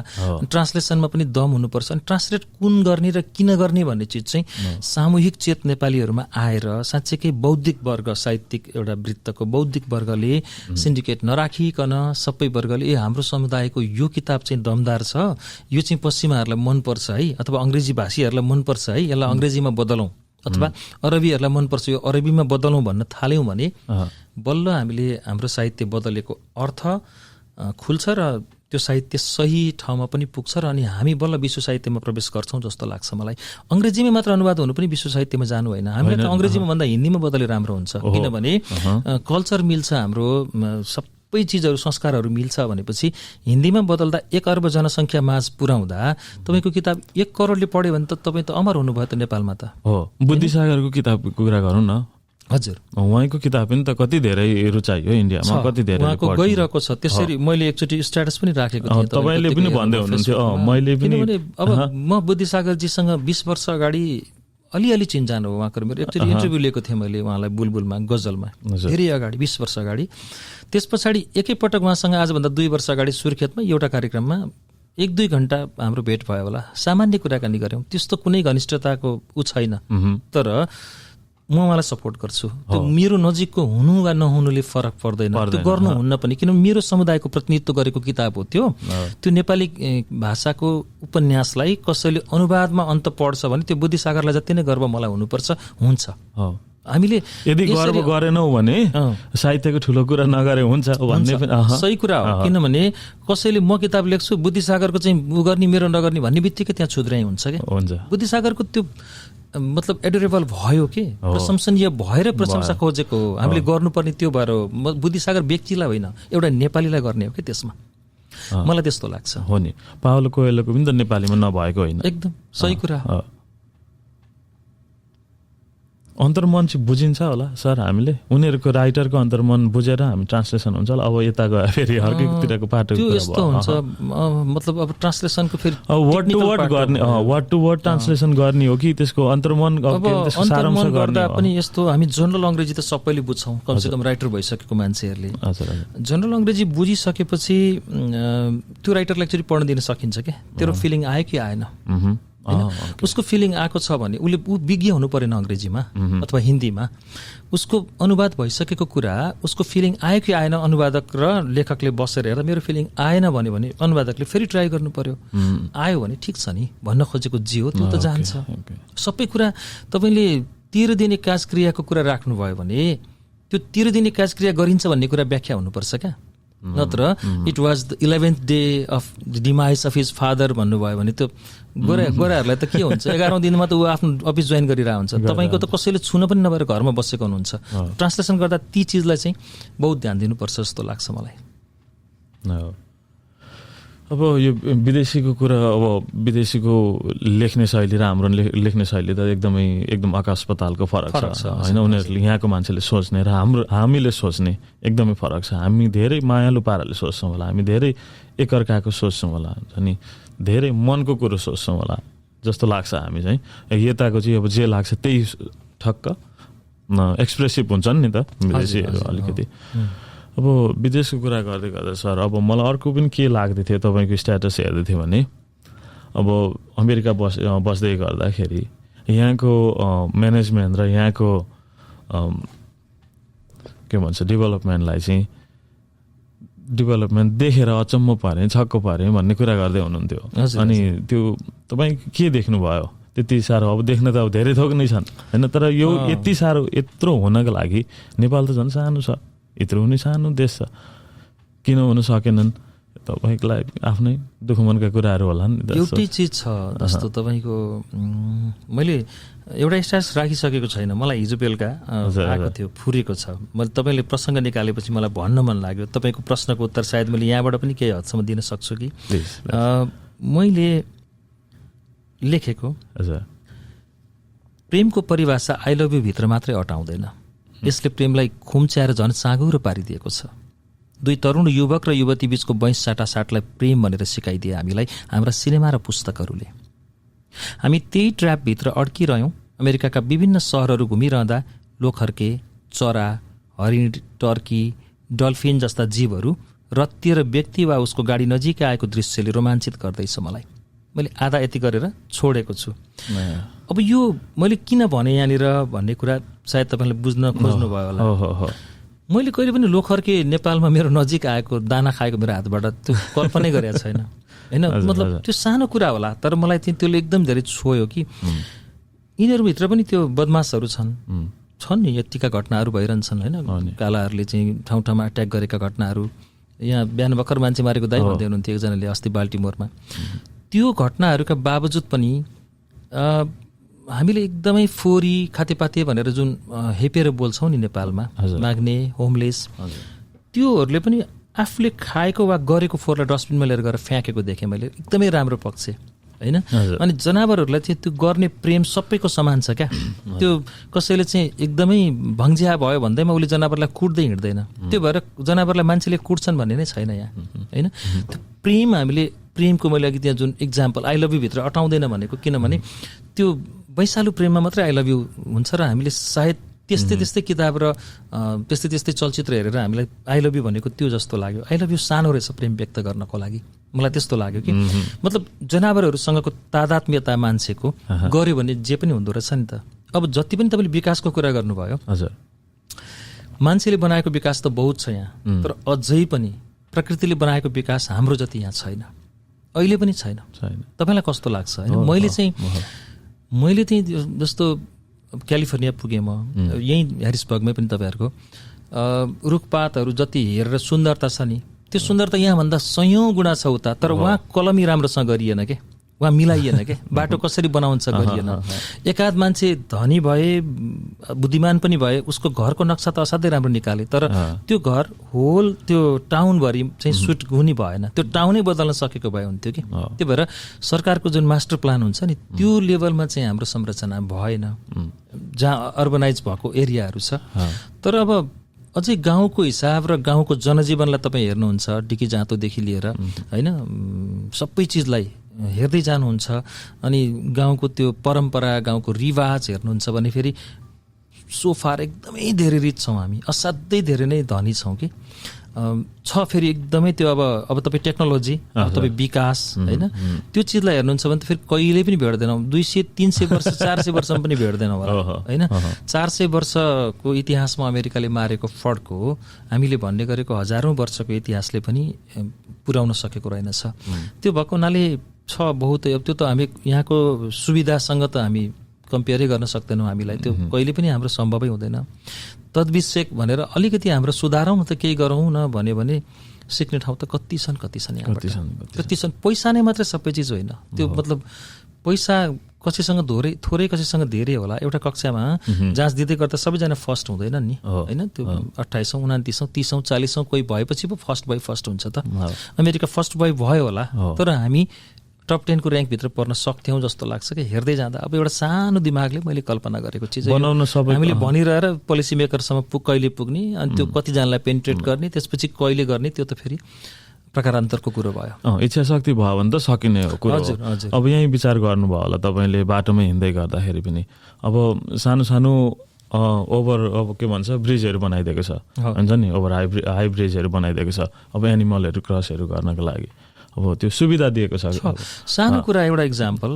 ट्रान्सलेसनमा पनि दम हुनुपर्छ। अनि ट्रान्सलेट कुन गर्ने र किन गर्ने भन्ने चिज चाहिँ सामूहिक चेत नेपालीहरूमा आएर साँच्चैकै बौद्धिक वर्ग, साहित्यिक एउटा वृत्तको बौद्धिक वर्गले सिन्डिकेट नराखिकन सबै वर्गले ए हाम्रो समुदायको यो किताब चाहिँ दमदार छ, यो चाहिँ पश्चिमाहरूलाई मनपर्छ है, अथवा अङ्ग्रेजी भाषीहरूलाई मनपर्छ है, यसलाई अङ्ग्रेजीमा बदलौँ, अथवा अरबीहरूलाई मनपर्छ यो अरबीमा बदलौँ भन्न थाल्यौँ भने बल्ल हामीले हाम्रो साहित्य बदलेको अर्थ खुल्छ र त्यो साहित्य सही ठाउँमा पनि पुग्छ र अनि हामी बल्ल विश्व साहित्यमा प्रवेश गर्छौँ जस्तो लाग्छ मलाई। अङ्ग्रेजीमा मात्र अनुवाद हुनु पनि विश्व साहित्यमा जानु होइन, हामीले त अङ्ग्रेजीमा भन्दा हिन्दीमा बदले राम्रो हुन्छ, किनभने कल्चर मिल्छ, हाम्रो सबै चिजहरू संस्कारहरू मिल्छ। भनेपछि हिन्दीमा बदल्दा 1 अर्ब जनसङ्ख्या माझ पुर्याउँदा तपाईँको किताब 1 करोडले पढ्यो भने त तपाईँ त अमर हुनुभयो त नेपालमा त हो। बुद्धिसागरको किताबको कुरा गरौँ न। हजुर, उहाँको किताब पनि त कति धेरै रुचाइयो इन्डियामा, कति धेरै उहाँको गइरहेको छ। त्यसरी मैले एकचोटि स्ट्याटस पनि राखेको थिएँ, तपाईँले पनि भन्दै हुनुहुन्थ्यो। मैले पनि अब म बुद्धिसागरजीसँग 20 वर्ष अगाडि अलिअलि चिन्जान हो उहाँको। मेरो एकचोटि इन्टरभ्यू लिएको थिएँ मैले उहाँलाई बुलबुलमा, गजलमा, धेरै अगाडि 20 वर्ष अगाडि। त्यस पछाडि एकैपटक उहाँसँग आजभन्दा 2 वर्ष अगाडि सुर्खेतमा एउटा कार्यक्रममा 1-2 घण्टा हाम्रो भेट भयो होला, सामान्य कुराकानी गऱ्यौँ, त्यस्तो कुनै घनिष्ठताको ऊ छैन। तर म उहाँलाई सपोर्ट गर्छु। त्यो मेरो नजिकको हुनु वा नहुनुले फरक पर्दैन, त्यो गर्नुहुन्न पनि, किनभने मेरो समुदायको प्रतिनिधित्व गरेको किताब हो त्यो। त्यो नेपाली भाषाको उपन्यासलाई कसैले अनुवादमा अन्त पढ्छ भने त्यो बुद्धिसागरलाई जति नै गर्व मलाई हुनुपर्छ हुन्छ। हामीले यदि गर्व गरेनौ भने साहित्यको ठुलो कुरा नगरे हुन्छ भन्ने पनि सही कुरा हो। किनभने कसैले म किताब लेख्छु बुद्धिसागरको चाहिँ उ गर्ने मेरो नगर्ने भन्ने बित्तिकै त्यहाँ छुद्राइ हुन्छ क्या। बुद्धिसागरको त्यो मतलब एडोरेबल भयो कि प्रशंसनीय भएर प्रशंसा खोजेको हो। हामीले गर्नुपर्ने त्यो भएर हो। बुद्धिसागर व्यक्तिलाई होइन एउटा नेपालीलाई गर्ने हो कि त्यसमा, मलाई त्यस्तो लाग्छ। हो नि, पाउलो कोएलोको पनि त नेपालीमा नभएको होइन। एकदम सही कुरा। अन्तर्मन चाहिँ बुझिन्छ होला सर हामीले, उनीहरूको राइटरको अन्तर्मन बुझेर हामी ट्रान्सलेसन हुन्छ होला। अब यता गयो फेरि अर्कैतिरको पाटो त्यो यस्तो हुन्छ, मतलब अब ट्रान्सलेसनको फेरि वर्ड टु वर्ड गर्ने, वर्ड टु वर्ड ट्रान्सलेसन गर्ने हो कि त्यसको अन्तर्मन अन्तर्मन गर्दा पनि यस्तो हामी जनरल अङ्ग्रेजी त सबैले बुझ्छौँ, कमसेकम राइटर भइसकेको मान्छेहरूले। जनरल अङ्ग्रेजी बुझिसकेपछि त्यो राइटरलाई एक्चुअली पढ्न दिन सकिन्छ क्या। तेरो फिलिङ आयो कि आएन, उसको फिलिङ आएको छ भने ऊ विज्ञ हुनु परेन अङ्ग्रेजीमा अथवा हिन्दीमा। उसको अनुवाद भइसकेको कुरा उसको फिलिङ आयो कि आएन, अनुवादक र लेखकले बसेर हेर्दा मेरो फिलिङ आएन भन्यो भने अनुवादकले फेरि ट्राई गर्नु पर्यो। आयो भने ठिक छ नि भन्न खोजेको जे हो त्यो त जान्छ। सबै कुरा तपाईँले 13 दिने काजक्रियाको कुरा राख्नुभयो भने त्यो 13 दिने काजक्रिया गरिन्छ भन्ने कुरा व्याख्या हुनुपर्छ क्या। नत्र it was the 11th day of the demise of his father भन्नुभयो भने त्यो गोराहरूलाई त के हुन्छ, 11औं दिनमा त ऊ आफ्नो अफिस जोइन गरिरहेको हुन्छ। तपाईँको त कसैले छुन पनि नभएर घरमा बसेको हुनुहुन्छ। ट्रान्सलेसन गर्दा ती चिजलाई चाहिँ बहुत ध्यान दिनुपर्छ जस्तो लाग्छ मलाई। अब यो विदेशीको कुरा, अब विदेशीको लेख्ने शैली र हाम्रो लेख्ने शैली त एकदम आकाश पातालको फरक छ होइन। उनीहरूले यहाँको मान्छेले सोच्ने र हामीले सोच्ने एकदमै फरक छ। हामी धेरै मायालु पाराले सोच्छौँ होला, हामी धेरै एकअर्काको सोच्छौँ होला, अनि धेरै मनको कुरो सोच्छौँ होला जस्तो लाग्छ। हामी चाहिँ यताको चाहिँ अब जे लाग्छ त्यही ठक्क एक्सप्रेसिभ हुन्छन् नि त विदेशीहरू अलिकति। अब विदेशको कुरा गर्दै गर्दा सर, अब मलाई अर्को पनि के लाग्दै थियो तपाईँको स्ट्याटस हेर्दै थियो भने, अब अमेरिका बस्दै गर्दाखेरि यहाँको म्यानेजमेन्ट र यहाँको के भन्छ डेभलपमेन्ट देखेर अचम्म परेँ, छक्क परेँ भन्ने कुरा गर्दै हुनुहुन्थ्यो। अनि त्यो तपाईँ के देख्नुभयो? त्यति साह्रो अब देख्न त अब धेरै थोक नै छन् होइन, तर यो यति साह्रो यत्रो हुनको लागि नेपाल त झन् सानो छ, यत्रो हुने सानो देश छ, किन हुन सकेनन्? तपाईँको लागि आफ्नै दुःख मनका कुराहरू होला नि। एउटै चिज छ जस्तो तपाईँको मैले एउटा स्ट्याटस राखिसकेको छैन, मलाई हिजो बेलुका आएको थियो, फुरेको छ। मैले तपाईँले प्रसङ्ग निकालेपछि मलाई भन्न मन लाग्यो। तपाईँको प्रश्नको उत्तर सायद मैले यहाँबाट पनि केही हदसम्म दिन सक्छु कि। मैले लेखेको प्रेमको परिभाषा आई लभ यू भित्र मात्रै अटाउँदैन, यसले प्रेमलाई खुम्च्याएर झन् साँगुरो पारिदिएको छ। दुई तरुण युवक र युवती बीचको बैंस साटासाटलाई प्रेम भनेर सिकाइदिए हामीलाई हाम्रा सिनेमा र पुस्तकहरूले। हामी त्यही ट्र्यापभित्र अड्किरह्यौँ। अमेरिकाका विभिन्न सहरहरू घुमिरहँदा लोखर्के, चरा, हरिण, टर्की, डल्फिन जस्ता जीवहरू रत्तिएर व्यक्ति वा उसको गाडी नजिकै आएको दृश्यले रोमाञ्चित गर्दैछ मलाई। मैले आधा यति गरेर छोडेको छु। अब यो मैले किन भने यहाँनिर भन्ने कुरा सायद तपाईँले बुझ्न खोज्नुभयो होला। मैले कहिले पनि लोखर्के नेपालमा मेरो नजिक आएको दाना खाएको मेरो हातबाट त्यो कल्पनै गरेको छैन होइन। मतलब त्यो सानो कुरा होला, तर मलाई चाहिँ त्यसले एकदम धेरै छोयो कि यिनीहरूभित्र पनि त्यो बदमासहरू छन् नि। यतिका घटनाहरू भइरहन्छन् होइन। कालाहरूले चाहिँ ठाउँ ठाउँमा अट्याक गरेका घटनाहरू। यहाँ बिहान भर्खर मान्छे मारेको दाइ भन्दै हुनुहुन्थ्यो एकजनाले अस्ति बाल्टिमोरमा। त्यो घटनाहरूका बावजुद पनि हामीले एकदमै फोरी खातेपाते भनेर जुन हेपेर बोल्छौँ नि नेपालमा, माग्ने, होमलेस, त्योहरूले पनि आफूले खाएको वा गरेको फोहोरलाई डस्टबिनमा लिएर गएर फ्याँकेको देखेँ मैले। एकदमै राम्रो पक्ष होइन। अनि जनावरहरूलाई चाहिँ त्यो गर्ने प्रेम सबैको समान छ क्या। त्यो कसैले चाहिँ एकदमै भङ्जिया भयो भन्दैमा उसले जनावरलाई कुट्दै हिँड्दैन। त्यो भएर जनावरलाई मान्छेले कुट्छन् भन्ने नै छैन यहाँ होइन। त्यो प्रेम हामीले प्रेमको मैले अघि त्यहाँ जुन इक्जाम्पल आई लभ यू भित्र अटाउँदैन भनेको, किनभने त्यो वैशालु प्रेममा मात्रै आई लभ यू हुन्छ र हामीले सायद त्यस्तै किताब र त्यस्तै चलचित्र हेरेर हामीलाई आई लभ यू भनेको त्यो जस्तो लाग्यो। आई लभ यू सानो रहेछ प्रेम व्यक्त गर्नको लागि, मलाई त्यस्तो लाग्यो कि मतलब जनावरहरूसँगको तादात्म्यता मान्छेको गऱ्यो भने जे पनि हुँदो रहेछ नि त। अब जति पनि तपाईँले विकासको कुरा गर्नुभयो, हजुर, मान्छेले बनाएको विकास त बहुत छ यहाँ, तर अझै पनि प्रकृतिले बनाएको विकास हाम्रो जति यहाँ छैन, अहिले पनि छैन। तपाईँलाई कस्तो लाग्छ होइन? मैले चाहिँ जस्तो क्यालिफोर्निया पुगेँ म, यहीँ ह्यारिसबर्गमै पनि तपाईँहरूको रुखपातहरू जति हेरेर सुन्दरता छ नि, त्यो सुन्दरता यहाँभन्दा 100 गुणा छ उता, तर वहाँ कलमी राम्रोसँग गरिएन के, वहाँ मिलाइएन के, बाटो कसरी बनाउँछ गरिएन। एकाध मान्छे धनी भए, बुद्धिमान पनि भए, उसको घरको नक्सा त असाध्यै राम्रो निकाले, तर त्यो घर होल त्यो टाउनभरि चाहिँ सुट हुने भएन, त्यो टाउनै बदल्न सकेको भए हुन्थ्यो कि। त्यही भएर सरकारको जुन मास्टर प्लान हुन्छ नि, त्यो लेभलमा चाहिँ हाम्रो संरचना भएन जहाँ अर्बनाइज भएको एरियाहरू छ। तर अब अझै गाउँको हिसाब र गाउँको जनजीवनलाई तपाईँ हेर्नुहुन्छ, डिकी जाँतोदेखि लिएर होइन सबै चिजलाई हेर्दै जानुहुन्छ, अनि गाउँको त्यो परम्परा, गाउँको रिवाज हेर्नुहुन्छ भने फेरि सोफार एकदमै धेरै रिच छौँ हामी, असाध्यै धेरै नै धनी छौँ कि छ। फेरि एकदमै त्यो अब तपाईँ टेक्नोलोजी, तपाईँ विकास होइन त्यो चिजलाई हेर्नुहुन्छ भने त फेरि कहिले पनि भेट्दैनौँ। 200-300 वर्ष 400 वर्षमा पनि भेट्दैनौँ होला होइन। 400 वर्षको इतिहासमा अमेरिकाले मारेको फड्क हो, हामीले भन्ने गरेको हजारौँ वर्षको इतिहासले पनि पुर्याउन सकेको रहेनछ। त्यो भएको हुनाले छ बहुत, त्यो त हामी यहाँको सुविधासँग त हामी कम्पेयरै गर्न सक्दैनौँ, हामीलाई त्यो कहिले पनि हाम्रो सम्भवै हुँदैन। तद्विषयक भनेर अलिकति हाम्रो सुधारौँ न त, केही गरौँ न भन्यो भने सिक्ने ठाउँ त कति छन् कति छन्। पैसा नै मात्रै सबै चिज होइन, त्यो मतलब पैसा कसैसँग थोरै कसैसँग धेरै होला। एउटा कक्षामा जाँच दिँदै गर्दा सबैजना फर्स्ट हुँदैन नि होइन, त्यो 28औं 29औं 30औं 40औं कोही भएपछि पो फर्स्ट हुन्छ त। अमेरिका फर्स्ट भयो होला, तर हामी टप 10 को र्याङ्कभित्र पर्न सक्थ्यौँ जस्तो लाग्छ कि हेर्दै जाँदा। अब एउटा सानो दिमागले मैले कल्पना गरेको चिज हामीले भनिरहेर पोलिसी मेकरसम्म कहिले पुग्ने, अनि त्यो कतिजनालाई पेनिट्रेट गर्ने, त्यसपछि कहिले गर्ने, त्यो त फेरि प्रकारान्तरको कुरो भयो। इच्छा शक्ति भयो भने त सकिने हो कुरो। अब यहीँ विचार गर्नुभयो होला तपाईँले बाटोमा हिँड्दै गर्दाखेरि पनि, अब सानो सानो अब के भन्छ ब्रिजहरू बनाइदिएको छ हुन्छ नि, ओभर हाई ब्रिजहरू बनाइदिएको छ अब एनिमलहरू क्रसहरू गर्नको लागि, अब त्यो सुविधा दिएको छ। सानो कुरा एउटा इक्जाम्पल,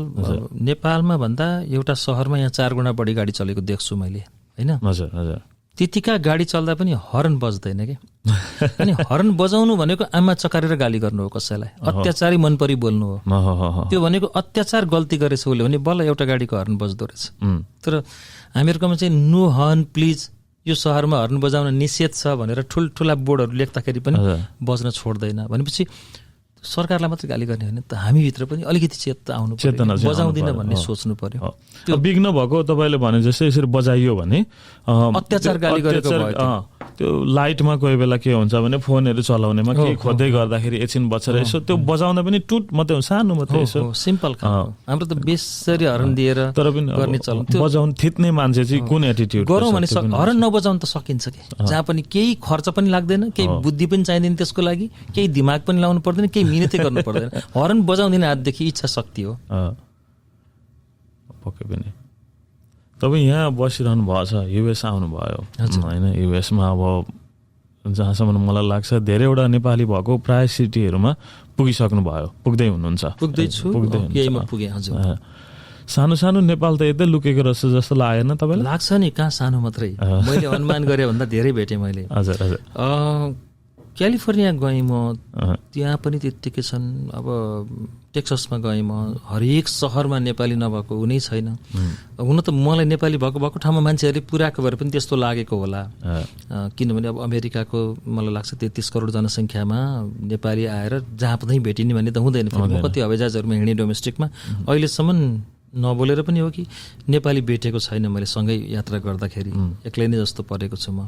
नेपालमा भन्दा एउटा सहरमा यहाँ 4 गुणा बढी गाडी चलेको देख्छु मैले होइन। हजुर हजुर। त्यतिका गाडी चल्दा पनि हर्न बज्दैन कि, अनि हर्न बजाउनु भनेको आमा चकारेर गाली गर्नु हो कसैलाई, अत्याचारी मन परी बोल्नु हो। त्यो भनेको अत्याचार गल्ती गरेछ उसले भने बल्ल एउटा गाडीको हर्न बज्दो रहेछ। तर हामीहरूकोमा चाहिँ नो हर्न प्लिज, यो सहरमा हर्न बजाउन निषेध छ भनेर ठुल्ठुला बोर्डहरू लेख्दाखेरि पनि बज्न छोड्दैन। भनेपछि सरकारलाई मात्रै गाली गर्ने होइन, त हामीभित्र पनि अलिकति चेतना आउनु पर्यो, बजाउँदिन भन्ने सोच्नु पर्यो। त्यो बिग्न भएको तपाईँले भने जस्तै यसरी बजाइयो भने अत्याचार गाली गरेको भयो। त्यो लाइटमा कोही बेला के हुन्छ भने फोनहरू चलाउनेमा के खोज्दै गर्दाखेरि एकछिन बसेर यसो त्यो बजाउँदा पनि टुट मात्रै सानो मात्रै यसो सिम्पल हाम्रो त बेसरी हर्न दिएर तर पनि गर्ने चलन। बजाउन थिच्ने मान्छे चाहिँ कुन एटिट्युड गरौँ भने हर्न नबजाउन त सकिन्छ कि, जहाँ पनि केही खर्च पनि लाग्दैन, केही बुद्धि पनि चाहिँदैन त्यसको लागि, केही दिमाग पनि लाउनु पर्दैन, केही मिहिनेतै गर्नु पर्दैन। हर्न बजाउँदिन आजदेखि इच्छा शक्ति हो। पक्कै पनि। तपाईँ यहाँ बसिरहनु भएको छ, युएस आउनुभयो होइन, युएसमा अब जहाँसम्म मलाई लाग्छ धेरैवटा नेपाली भएको प्राय सिटीहरूमा पुगिसक्नु भयो, पुग्दै हुनुहुन्छ। सानो सानो नेपाल त यतै लुकेको रहेछ जस्तो लागेन तपाईँलाई? लाग्छ नि, कहाँ सानो मात्रै, मैले अनुमान गरे भन्दा धेरै भेटेँ मैले। हजुर हजुर। क्यालिफोर्निया गएँ म, त्यहाँ पनि त्यत्तिकै छन्। अब टेक्ससमा गएँ म, हरेक सहरमा नेपाली नभएको हुनै छैन। हुन त मलाई नेपाली भएको ठाउँमा मान्छेहरूले पुऱ्याएको भएर पनि त्यस्तो लागेको होला, किनभने अब अमेरिकाको मलाई लाग्छ 33 करोड जनसङ्ख्यामा नेपाली आएर जहाँ पनि भेटिने भन्ने त हुँदैन। म कति हवाईजहाजहरूमा हिँडेँ डोमेस्टिकमा, अहिलेसम्म नबोलेर पनि हो कि नेपाली भेटेको छैन मैले सँगै यात्रा गर्दाखेरि, एक्लै नै जस्तो परेको छु म।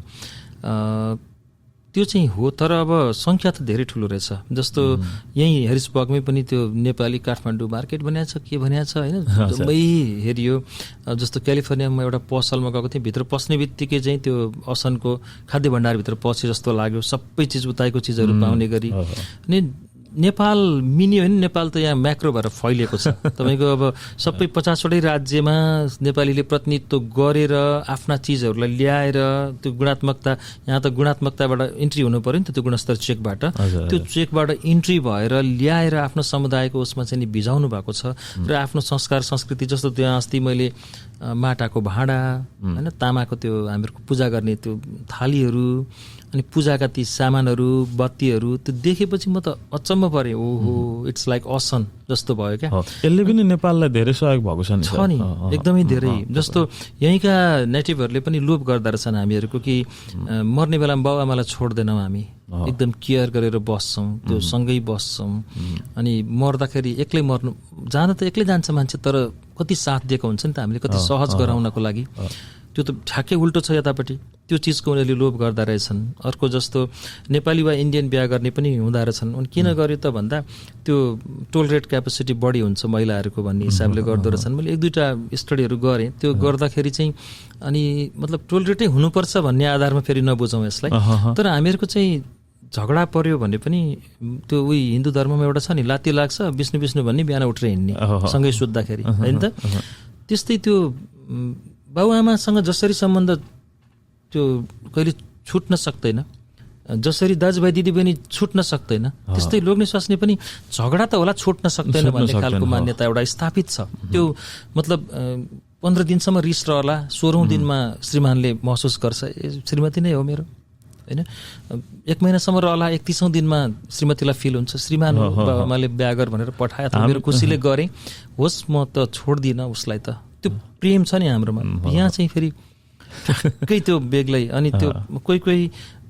त्यो चाहिँ हो, तर अब सङ्ख्या त धेरै ठुलो रहेछ। जस्तो यहीँ ह्यारिसबर्गमै पनि त्यो नेपाली काठमाडौँ मार्केट बनाएको छ, के बनाएको छ होइन, जम्मै हेरियो। जस्तो क्यालिफोर्नियामा एउटा पसलमा गएको थिएँ, भित्र पस्ने बित्तिकै चाहिँ त्यो असनको खाद्य भण्डारभित्र पसे जस्तो लाग्यो, सबै चिज उताएको चिजहरू पाउने गरी। अनि नेपाल मिनी होइन, नेपाल त यहाँ म्याक्रो भएर फैलिएको छ। तपाईँको अब सबै 50वटै राज्यमा नेपालीले प्रतिनिधित्व गरेर आफ्ना चिजहरूलाई ल्याएर त्यो गुणात्मकता, यहाँ त गुणात्मकताबाट इन्ट्री हुनु पऱ्यो नि त, त्यो गुणस्तर चेकबाट, त्यो चेकबाट इन्ट्री भएर ल्याएर आफ्नो समुदायको उसमा चाहिँ नि भिजाउनु भएको छ। र आफ्नो संस्कार संस्कृति जस्तो त्यहाँ अस्ति मैले माटाको भाँडा होइन, तामाको त्यो हामीहरूको पूजा गर्ने त्यो थालीहरू, अनि पूजाका ती सामानहरू बत्तीहरू त्यो देखेपछि म त अचम्म परेँ। ओहो, इट्स लाइक असन जस्तो भयो क्या। यसले पनि नेपाललाई धेरै सहयोग भएको छ नि, एकदमै धेरै। जस्तो यहीँका नेटिभहरूले पनि लोभ गर्दा रहेछन् हामीहरूको कि मर्ने बेलामा बाउ आमालाई छोड्दैनौँ, हामी एकदम केयर गरेर बस्छौँ, त्यो सँगै बस्छौँ। अनि मर्दाखेरि एक्लै मर्नु, जाँदा त एक्लै जान्छ मान्छे, तर कति साथ दिएको हुन्छ नि त हामीले, कति सहज गराउनको लागि। त्यो त ठ्याक्कै उल्टो छ यतापट्टि, त्यो चिजको उनीहरूले लोभ गर्दा रहेछन्। अर्को जस्तो नेपाली वा इन्डियन बिहा गर्ने पनि हुँदो रहेछन्। अनि किन गर्यो त भन्दा त्यो टोलरेट क्यापेसिटी बढी हुन्छ महिलाहरूको भन्ने हिसाबले गर्दो रहेछन्। मैले 1-2टा स्टडीहरू गरेँ, त्यो गर्दाखेरि चाहिँ अनि मतलब टोलरेटै हुनुपर्छ भन्ने आधारमा फेरि नबुझौँ यसलाई। तर हामीहरूको चाहिँ झगडा पर्यो भने पनि त्यो उही हिन्दू धर्ममा एउटा छ नि, लात्ती लाग्छ विष्णु विष्णु भन्ने, बिहान उठेर हिँड्ने सँगै सुत्दाखेरि, होइन त? त्यस्तै त्यो बाबुआमासँग जसरी सम्बन्ध त्यो कहिले छुट्न सक्दैन, जसरी दाजुभाइ दिदीबहिनी छुट्न सक्दैन, त्यस्तै लोग्ने स्वास्नी पनि झगडा त होला छुट्न सक्दैन भन्ने खालको मान्यता एउटा स्थापित छ। त्यो मतलब 15 दिनसम्म रिस रहला, 16औं दिनमा श्रीमानले महसुस गर्छ श्रीमती नै हो मेरो, होइन? 1 महिनासम्म रहला, 31औं दिनमा श्रीमतीलाई फिल हुन्छ श्रीमान बाबामाले बिहा गर भनेर पठाए, मेरो खुसीले गरेँ, होस् म त छोड्दिनँ उसलाई त। त्यो प्रेम छ नि हाम्रोमा। यहाँ चाहिँ फेरि ठ्याक्कै त्यो बेग्लै। अनि त्यो कोही कोही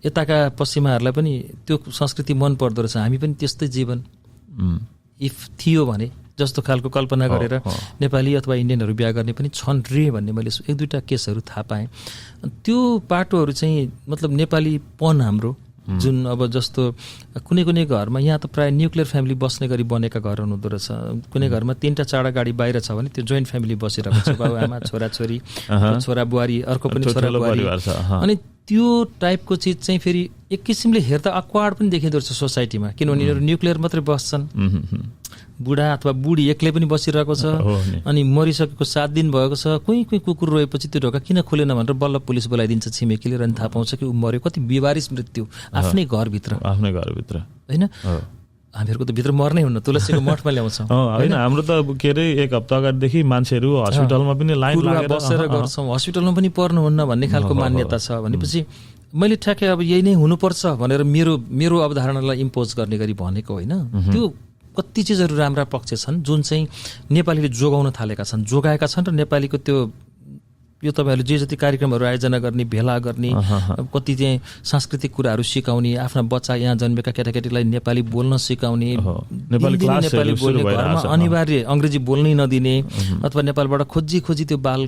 यताका पश्चिमाहरूलाई पनि त्यो संस्कृति मन पर्दो रहेछ। हामी पनि त्यस्तै जीवन इफ थियो भने जस्तो खालको कल्पना गरेर नेपाली अथवा इन्डियनहरू बिहा गर्ने पनि छन् रे भन्ने मैले 1-2टा केसहरू थाहा पाएँ। त्यो पाटोहरू चाहिँ मतलब नेपालीपन हाम्रो जुन अब जस्तो कुनै कुनै घरमा यहाँ त प्रायः न्युक्लियर फ्यामिली बस्ने गरी बनेका घरहरू हुँदो रहेछ। कुनै घरमा 3टा 4टा गाडी बाहिर छ भने त्यो जोइन्ट फ्यामिली बसिरहेको छ, बाबुआमा छोराछोरी, छोरा बुहारी, अर्को पनि छोरा बुहारी। अनि त्यो टाइपको चिज चाहिँ फेरि एक किसिमले हेर्दा अक्वार्ड पनि देखिँदो रहेछ सोसाइटीमा, किनभने यिनीहरू न्युक्लियर मात्रै बस्छन्। बुढा अथवा बुढी एक्लै पनि बसिरहेको छ, अनि मरिसकेको 7 दिन भएको छ, कोही कोही कुकुर रोएपछि त्यो ढोका किन खोलेन भनेर बल्ल पुलिस बोलाइदिन्छ छिमेकीले, र थाहा पाउँछ कि ऊ मर्यो। कति बेवारिस मृत्यु आफ्नै घरभित्र, होइन? हामीहरूको त भित्र मर्नै हुन्न, तुलसीको मठमा ल्याउँछौँ, होइन? हाम्रो त के अरे 1 हप्ता अगाडिदेखि मान्छेहरू हस्पिटलमा पनि लाइन लागेर बसेर गर्छौँ, हस्पिटलमा पनि पर्नुहुन्न भन्ने खालको मान्यता छ। भनेपछि मैले ठ्याक्कै अब यही नै हुनुपर्छ भनेर मेरो अवधारणालाई इम्पोज गर्ने गरी भनेको होइन। त्यो कति चिजहरू राम्रा पक्ष छन् जुन चाहिँ नेपालीले जोगाउन थालेका छन्, जोगाएका छन्, र नेपालीको त्यो यो तपाईँहरूले जे जति कार्यक्रमहरू आयोजना गर्ने, भेला गर्ने, कति चाहिँ सांस्कृतिक कुराहरू सिकाउने, आफ्ना बच्चा यहाँ जन्मेका केटाकेटीलाई नेपाली बोल्न सिकाउने, नेपाली बोल्ने, घरमा अनिवार्य अङ्ग्रेजी बोल्नै नदिने, अथवा नेपालबाट खोजी त्यो बाल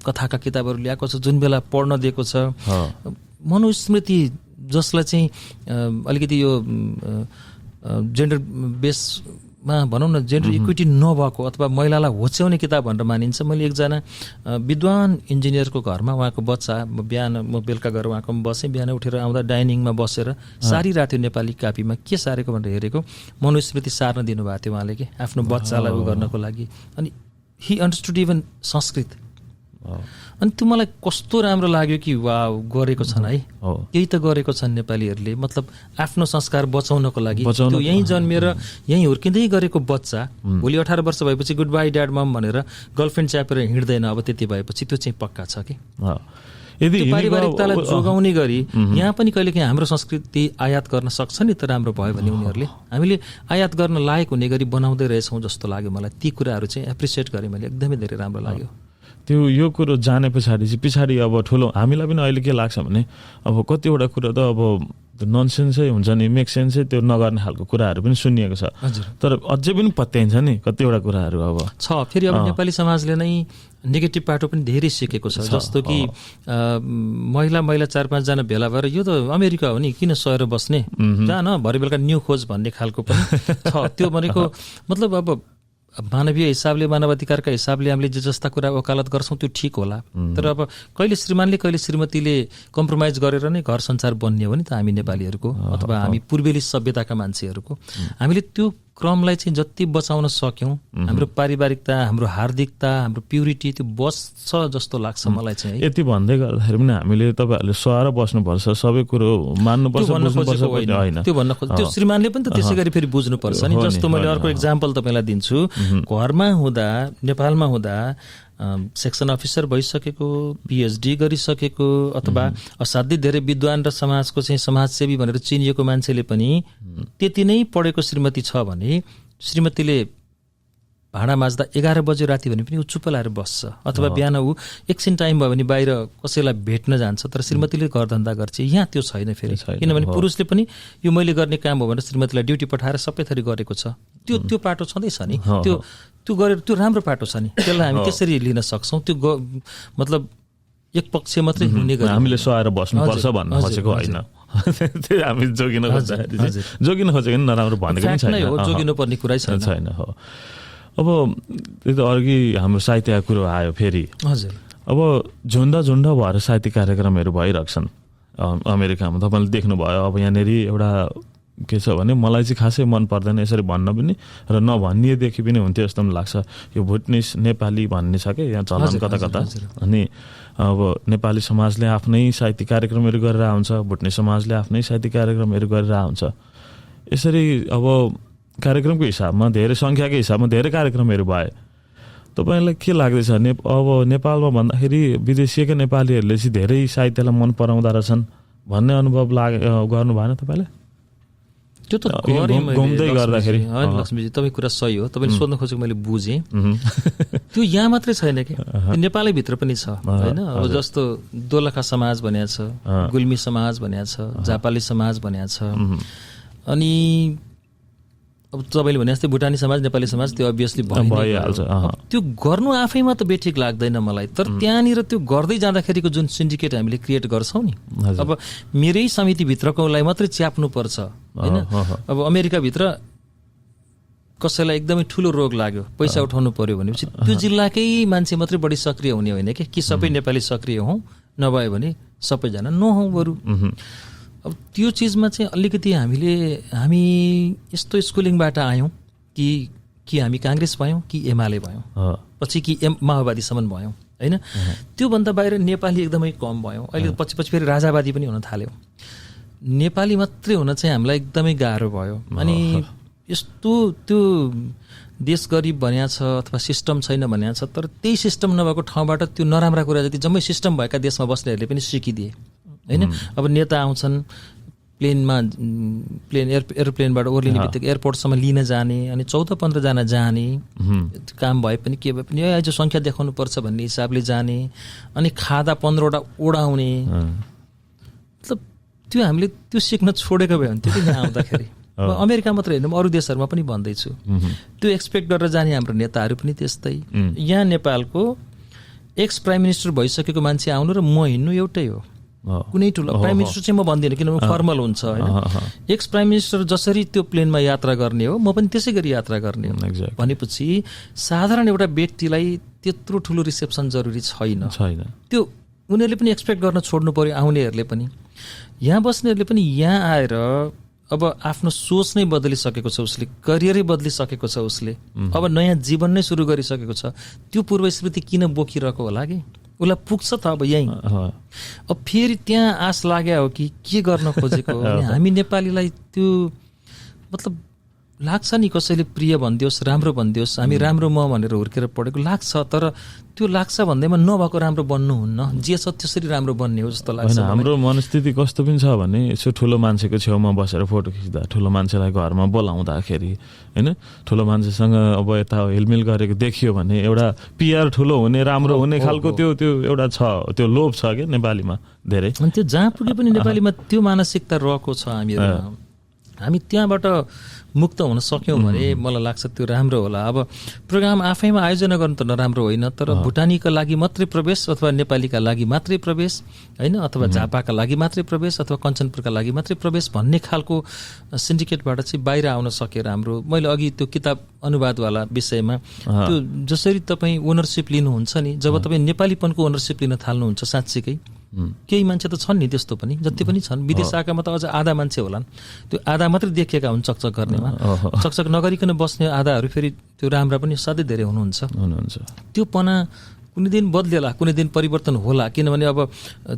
कथाका किताबहरू ल्याएको छ जुन बेला पढ्न दिएको छ। मनुस्मृति जसलाई चाहिँ अलिकति यो जेन्डर बेसमा भनौँ न, जेन्डर इक्विटी नभएको अथवा महिलालाई होच्याउने किताब भनेर मानिन्छ। मैले एकजना विद्वान इन्जिनियरको घरमा उहाँको बच्चा, म बेलुका गएर उहाँकोमा बसेँ, बिहान उठेर आउँदा डाइनिङमा बसेर सारिरहेको थियो नेपाली कापीमा, के सारेको भनेर हेरेको, मनुस्मृति सार्न दिनुभएको थियो उहाँले कि आफ्नो बच्चालाई उ गर्नको लागि। अनि हि अन्डरस्टुड इभन संस्कृत। अनि त्यो मलाई कस्तो राम्रो लाग्यो कि वाउ, गरेको छन् है, केही त गरेको छन् नेपालीहरूले। मतलब आफ्नो संस्कार बचाउनको लागि त्यो यहीँ जन्मेर यहीँ हुर्किँदै गरेको बच्चा भोलि 18 वर्ष भएपछि गुड बाई ड्याड मम भनेर गर्लफ्रेन्ड च्यापेर हिँड्दैन। अब त्यति भएपछि त्यो चाहिँ पक्का छ कि पारिवारिकतालाई जोगाउने गरी यहाँ पनि कहिलेकाहीँ हाम्रो संस्कृति आयात गर्न सक्छ नि त, राम्रो भयो भने उनीहरूले। हामीले आयात गर्न लायक हुने गरी बनाउँदै रहेछौँ जस्तो लाग्यो मलाई। ती कुराहरू चाहिँ एप्रिसिएट गरेँ मैले, एकदमै धेरै राम्रो लाग्यो। त्यो यो कुरो जाने पछाडि अब ठुलो हामीलाई पनि अहिले के लाग्छ भने अब कतिवटा कुरा त अब ननसेन्सै हुन्छ नि, मेक सेन्सै त्यो नगर्ने खालको कुराहरू पनि सुनिएको छ। तर अझै पनि पत्याइन्छ नि कतिवटा कुराहरू अब छ। फेरि अब नेपाली समाजले नै नेगेटिभ पाटो पनि धेरै सिकेको छ। जस्तो कि महिला 4-5 जना भेला भएर यो त अमेरिका हो नि, किन सहेर बस्ने, जान भरे बेलुका न्यू खोज भन्ने खालको पनि छ। त्यो भनेको मतलब अब मानवीय हिसाबले, मानवाधिकारका हिसाबले हामीले जे जस्ता कुरा वकालत गर्छौँ त्यो ठिक होला, तर अब कहिले श्रीमानले कहिले श्रीमतीले कम्प्रोमाइज गरेर नै घर संसार बन्ने हो नि त हामी नेपालीहरूको, अथवा हामी पूर्वेली सभ्यताका मान्छेहरूको। हामीले त्यो क्रमलाई चाहिँ जति बचाउन सक्यौँ, हाम्रो पारिवारिकता, हाम्रो हार्दिकता, हाम्रो प्युरिटी त्यो बस्छ जस्तो लाग्छ मलाई चाहिँ। यति भन्दै गर्दाखेरि पनि हामीले तपाईँहरूले सहेर बस्नुपर्छ, सबै कुरो मान्नुपर्छ, होइन त्यो भन्न खोज्छ। त्यो श्रीमानले पनि त त्यसै गरी फेरि बुझ्नुपर्छ नि। जस्तो मैले अर्को इक्जाम्पल तपाईँलाई दिन्छु। घरमा हुँदा, नेपालमा हुँदा सेक्सन अफिसर भइसकेको, पिएचडी गरिसकेको अथवा असाध्यै धेरै विद्वान र समाजको चाहिँ समाजसेवी भनेर चिनिएको मान्छेले पनि त्यति नै पढेको श्रीमती छ भने श्रीमतीले भाँडा माझ्दा 11 बजे राति भने पनि ऊ चुप्प लाएर बस्छ, अथवा बिहान ऊ एकछिन टाइम भयो भने बाहिर कसैलाई भेट्न जान्छ, तर श्रीमतीले घरधन्दा गर्छ। यहाँ त्यो छैन फेरि, किनभने पुरुषले पनि यो मैले गर्ने काम हो भनेर श्रीमतीलाई ड्युटी पठाएर सबै थरी गरेको छ। त्यो पाटो छँदैछ नि, त्यो गरेर त्यो राम्रो पाटो छ नि, त्यसलाई हामी त्यसरी लिन सक्छौँ। त्यो मतलब एक पक्ष मात्रै हुने गरी हामीले सहाएर बस्नुपर्छ भन्न खोजेको होइन, हामी जोगिन खोजेको नराम्रो भनेको पनि छैन, जोगिनु पर्ने कुरै छैन। हो अब त्यो त अघि हाम्रो साहित्यको कुरो आयो फेरि। हजुर, अब झुन्ड भएर साहित्य कार्यक्रमहरू भइरहेछन् अमेरिकामा, तपाईँले देख्नुभयो। अब यहाँनिर एउटा के छ भने मलाई चाहिँ खासै मन पर्दैन यसरी भन्न पनि, र नभनिएदेखि पनि हुन्थ्यो जस्तो पनि लाग्छ। यो भुटनिस नेपाली भन्ने छ क्या यहाँ चलन कता कता, अनि अब नेपाली समाजले आफ्नै साहित्य कार्यक्रमहरू गरेर हुन्छ, भुटनिस समाजले आफ्नै साहित्य कार्यक्रमहरू गरेर हुन्छ। यसरी अब कार्यक्रमको हिसाबमा धेरै सङ्ख्याको हिसाबमा धेरै कार्यक्रमहरू भए। तपाईँलाई के लाग्दैछ अब नेपालमा भन्दाखेरि विदेशीका नेपालीहरूले चाहिँ धेरै साहित्यलाई मन पराउँदो रहेछन् भन्ने अनुभव गर्नु भएन तपाईँले? त्यो त घुम्दै गर्दाखेरि होइन लक्ष्मीजी, तपाईँ कुरा सही हो, तपाईँले सोध्न खोजेको मैले बुझेँ। त्यो यहाँ मात्रै छैन कि नेपालैभित्र पनि छ होइन। अब जस्तो दोलखा समाज भनिएको छ, गुल्मी समाज भनिएको छ, जापाली समाज भनिएको छ, अनि अब तपाईँले भने जस्तै भुटानी समाज, नेपाली समाज, त्यो अभियसली भइहाल्छ। त्यो गर्नु आफैमा त बेठिक लाग्दैन मलाई, तर त्यहाँनिर त्यो गर्दै जाँदाखेरिको जुन सिन्डिकेट हामीले क्रिएट गर्छौँ नि, अब मेरै समितिभित्रकोलाई मात्रै च्याप्नु पर्छ होइन। अब अमेरिकाभित्र कसैलाई एकदमै ठुलो रोग लाग्यो, पैसा उठाउनु पर्यो भनेपछि त्यो जिल्लाकै मान्छे मात्रै बढी सक्रिय हुने होइन कि सबै नेपाली सक्रिय हौँ, नभए भने सबैजना नहौँ बरु। अब त्यो चिजमा चाहिँ अलिकति हामी यस्तो स्कुलिङबाट आयौँ कि हामी काङ्ग्रेस भयौँ कि एमाले भयौँ, पछि कि माओवादीसम्म भयौँ होइन। त्योभन्दा बाहिर नेपाली एकदमै कम भयौँ। अहिले पछि फेरि राजावादी पनि हुन थाल्यो। नेपाली मात्रै हुन चाहिँ हामीलाई एकदमै गाह्रो भयो। अनि यस्तो त्यो देश गरिब भनिएको छ अथवा सिस्टम छैन भनिएको छ, तर त्यही सिस्टम नभएको ठाउँबाट त्यो नराम्रा कुरा जति जम्मै सिस्टम भएका देशमा बस्नेहरूले पनि सिकिदिए होइन। अब नेता आउँछन् एरोप्लेनबाट ओर्लिने बित्तिकै एयरपोर्टसम्म लिन जाने, अनि 14-15 जना जाने, काम भए पनि के भए पनि आज सङ्ख्या देखाउनु पर्छ भन्ने हिसाबले जाने, अनि खादा 15वटा ओडाउने। मतलब त्यो हामीले त्यो सिक्न छोडेको भए हुन्थ्यो कि यहाँ आउँदाखेरि। अमेरिका मात्रै होइन, अरू देशहरूमा पनि भन्दैछु, त्यो एक्सपेक्ट गरेर जाने हाम्रो नेताहरू पनि त्यस्तै। यहाँ नेपालको एक्स प्राइम मिनिस्टर भइसकेको मान्छे आउनु र म हिँड्नु एउटै हो। कुनै ठुलो प्राइम मिनिस्टर चाहिँ म भन्दिनँ, किनभने फर्मल हुन्छ होइन। एक्स प्राइम मिनिस्टर जसरी त्यो प्लेनमा यात्रा गर्ने हो, म पनि त्यसै गरी यात्रा गर्ने हो भनेपछि साधारण एउटा व्यक्तिलाई त्यत्रो ठुलो रिसेप्सन जरुरी छैन। त्यो उनीहरूले पनि एक्सपेक्ट गर्न छोड्नु पर्यो, आउनेहरूले पनि। यहाँ बस्नेहरूले पनि यहाँ आएर अब आफ्नो सोच नै बदलिसकेको छ उसले, करियरै बदलिसकेको छ उसले, अब नयाँ जीवन नै सुरु गरिसकेको छ। त्यो पूर्व स्मृति किन बोकिरहेको होला कि उसलाई पुग्छ त अब यहीँ। अब फेरि त्यहाँ आश लाग्यो हो कि के गर्न खोजेको हो। हामी नेपालीलाई त्यो मतलब लाग्छ नि, कसैले प्रिय भनिदियोस्, राम्रो भनिदियोस्, हामी राम्रो म भनेर हुर्केर पढेको लाग्छ, तर त्यो लाग्छ भन्दैमा नभएको राम्रो बन्नुहुन्न, जे छ त्यसरी राम्रो बन्ने हो जस्तो लाग्छ। हाम्रो मनस्थिति कस्तो पनि छ भने यसो ठुलो मान्छेको छेउमा बसेर फोटो खिच्दा, ठुलो मान्छेलाई घरमा बोलाउँदाखेरि होइन, ठुलो मान्छेसँग अब यता हिलमिल गरेको देखियो भने एउटा पिआर ठुलो हुने, राम्रो हुने खालको त्यो एउटा छ, त्यो लोभ छ क्या नेपालीमा धेरै। अनि त्यो जहाँ पुगे पनि नेपालीमा त्यो मानसिकता रहेको छ हामीहरूमा। हामी त्यहाँबाट मुक्त हुन सक्यौँ भने मलाई लाग्छ त्यो राम्रो होला। अब प्रोग्राम आफैमा आयोजना गर्नु त नराम्रो होइन, तर भुटानीका लागि मात्रै प्रवेश अथवा नेपालीका लागि मात्रै प्रवेश होइन, अथवा झापाका लागि मात्रै प्रवेश अथवा कञ्चनपुरका लागि मात्रै प्रवेश भन्ने खालको सिन्डिकेटबाट चाहिँ बाहिर आउन सके राम्रो। मैले अघि त्यो किताब अनुवादवाला विषयमा त्यो जसरी तपाईँ ओनरसिप लिनुहुन्छ नि, जब तपाईँ नेपालीपनको ओनरसिप लिन थाल्नुहुन्छ साँच्चीकै, केही मान्छे त छन् नि त्यस्तो पनि, जति पनि छन् विदेश आएकामा त अझ आधा मान्छे होलान्, त्यो आधा मात्रै देखिएका हुन् चकचक गर्नेमा, चकचक नगरिकन बस्ने आधाहरू फेरि त्यो राम्रा पनि साथै धेरै हुनुहुन्छ। त्यो पना कुनै दिन बदलेला, कुनै दिन परिवर्तन होला, किनभने अब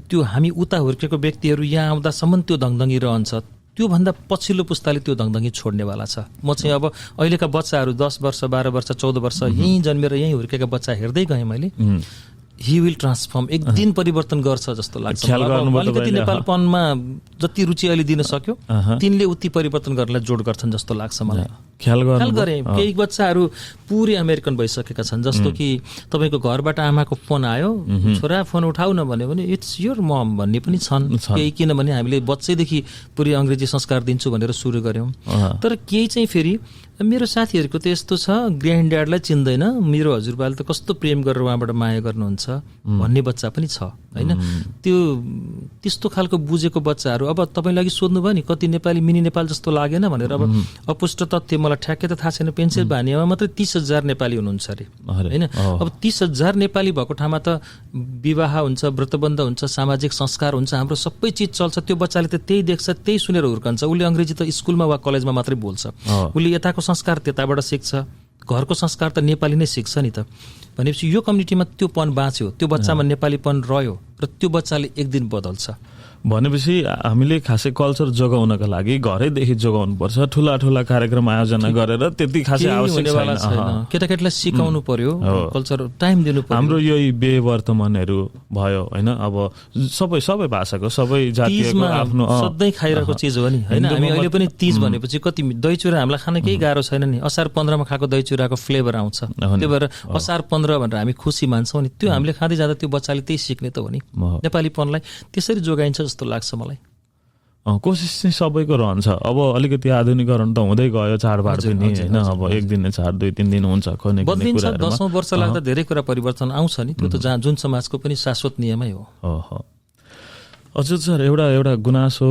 त्यो हामी उता हुर्केको व्यक्तिहरू यहाँ आउँदासम्म त्यो दङदङ्गी रहन्छ, त्योभन्दा पछिल्लो पुस्ताले त्यो दङदङ्गी छोड्नेवाला छ। म चाहिँ अब अहिलेका बच्चाहरू 10 वर्ष 12 वर्ष 14 वर्ष यहीँ जन्मेर यहीँ हुर्केका बच्चा हेर्दै गएँ मैले, ही विल ट्रान्सफर्म, एक दिन परिवर्तन गर्छ जस्तो लाग्छ। अलिकति नेपालपनमा जति रुचि अहिले दिन सक्यो तिनले उति परिवर्तन गर्नलाई जोड गर्छन् जस्तो लाग्छ मलाई। ख्याल गरेँ केही बच्चाहरू पुरै अमेरिकन भइसकेका छन्, जस्तो कि तपाईँको घरबाट आमाको फोन आयो, छोरा फोन उठाउ न भन्यो भने इट्स योर मम भन्ने पनि छन् केही, किनभने हामीले बच्चैदेखि पुरै अङ्ग्रेजी संस्कार दिन्छु भनेर सुरु गऱ्यौँ। तर केही चाहिँ फेरि मेरो साथीहरूको त यस्तो छ, ग्रान्ड ड्याडलाई चिन्दैन, मेरो हजुरबाले त कस्तो प्रेम गरेर उहाँबाट माया गर्नुहुन्छ भन्ने बच्चा पनि छ होइन। त्यो त्यस्तो खालको बुझेको बच्चाहरू, अब तपाईँले अघि सोध्नुभयो नि कति नेपाली मिनी नेपाल जस्तो लागेन भनेर, अब अपुष्ट तथ्य मलाई ठ्याक्कै त थाहा छैन, पेन्सिल्भानियामा मात्रै 30,000 नेपाली हुनुहुन्छ अरे होइन। अब 30,000 नेपाली भएको ठाउँमा त विवाह हुन्छ, व्रतबन्ध हुन्छ, सामाजिक संस्कार हुन्छ, हाम्रो सबै चिज चल्छ। त्यो बच्चाले त त्यही देख्छ, त्यही सुनेर हुर्कन्छ। उसले अङ्ग्रेजी त स्कुलमा वा कलेजमा मात्रै बोल्छ, उसले यताको संस्कार त्यताबाट सिक्छ, घरको संस्कार त नेपाली नै सिक्छ नि त। भनेपछि यो कम्युनिटीमा त्यो पन बाँच्यो, त्यो बच्चामा नेपालीपन रह्यो र त्यो बच्चाले एक दिन बदल्छ। भनेपछि हामीले खासै कल्चर जोगाउनका लागि घरैदेखि जोगाउनु पर्छ, ठुला ठुला कार्यक्रम आयोजना गरेर त्यति खासै आवश्यक छैन। केटाकेटीलाई सिकाउनु पर्यो, कल्चर टाइम दिनु पर्यो। हाम्रो यही बेवर्तमानहरू भयो होइन, अब सबै भाषाको सबै जातिको आफ्नो सधैँ खाइरहेको चिज हो नि होइन। हामी अहिले पनि तीज भनेपछि कति दही चुरा हामीलाई खान केही गाह्रो छैन नि, असार 15मा खाएको दही चुराको फ्लेभर आउँछ, त्यही भएर असार 15 भनेर हामी खुसी मान्छौँ नि। त्यो हामीले खाँदै जाँदा त्यो बच्चाले त्यही सिक्ने त हो नि, नेपालीपनलाई त्यसरी जोगाइन्छ जस्तो लाग्छ मलाई। कोसिस चाहिँ सबैको रहन्छ। अब अलिकति आधुनिकीकरण त हुँदै गयो, चाडबाड पनि होइन, अब एक दिन चाड 2-3 दिन हुन्छ, बदलिन्छ, 10औं वर्ष लाग्दा धेरै कुरा परिवर्तन आउँछ नि, त्यो त जहाँ जुन समाजको पनि शाश्वत नियमै हो। हजुर सर, एउटा गुनासो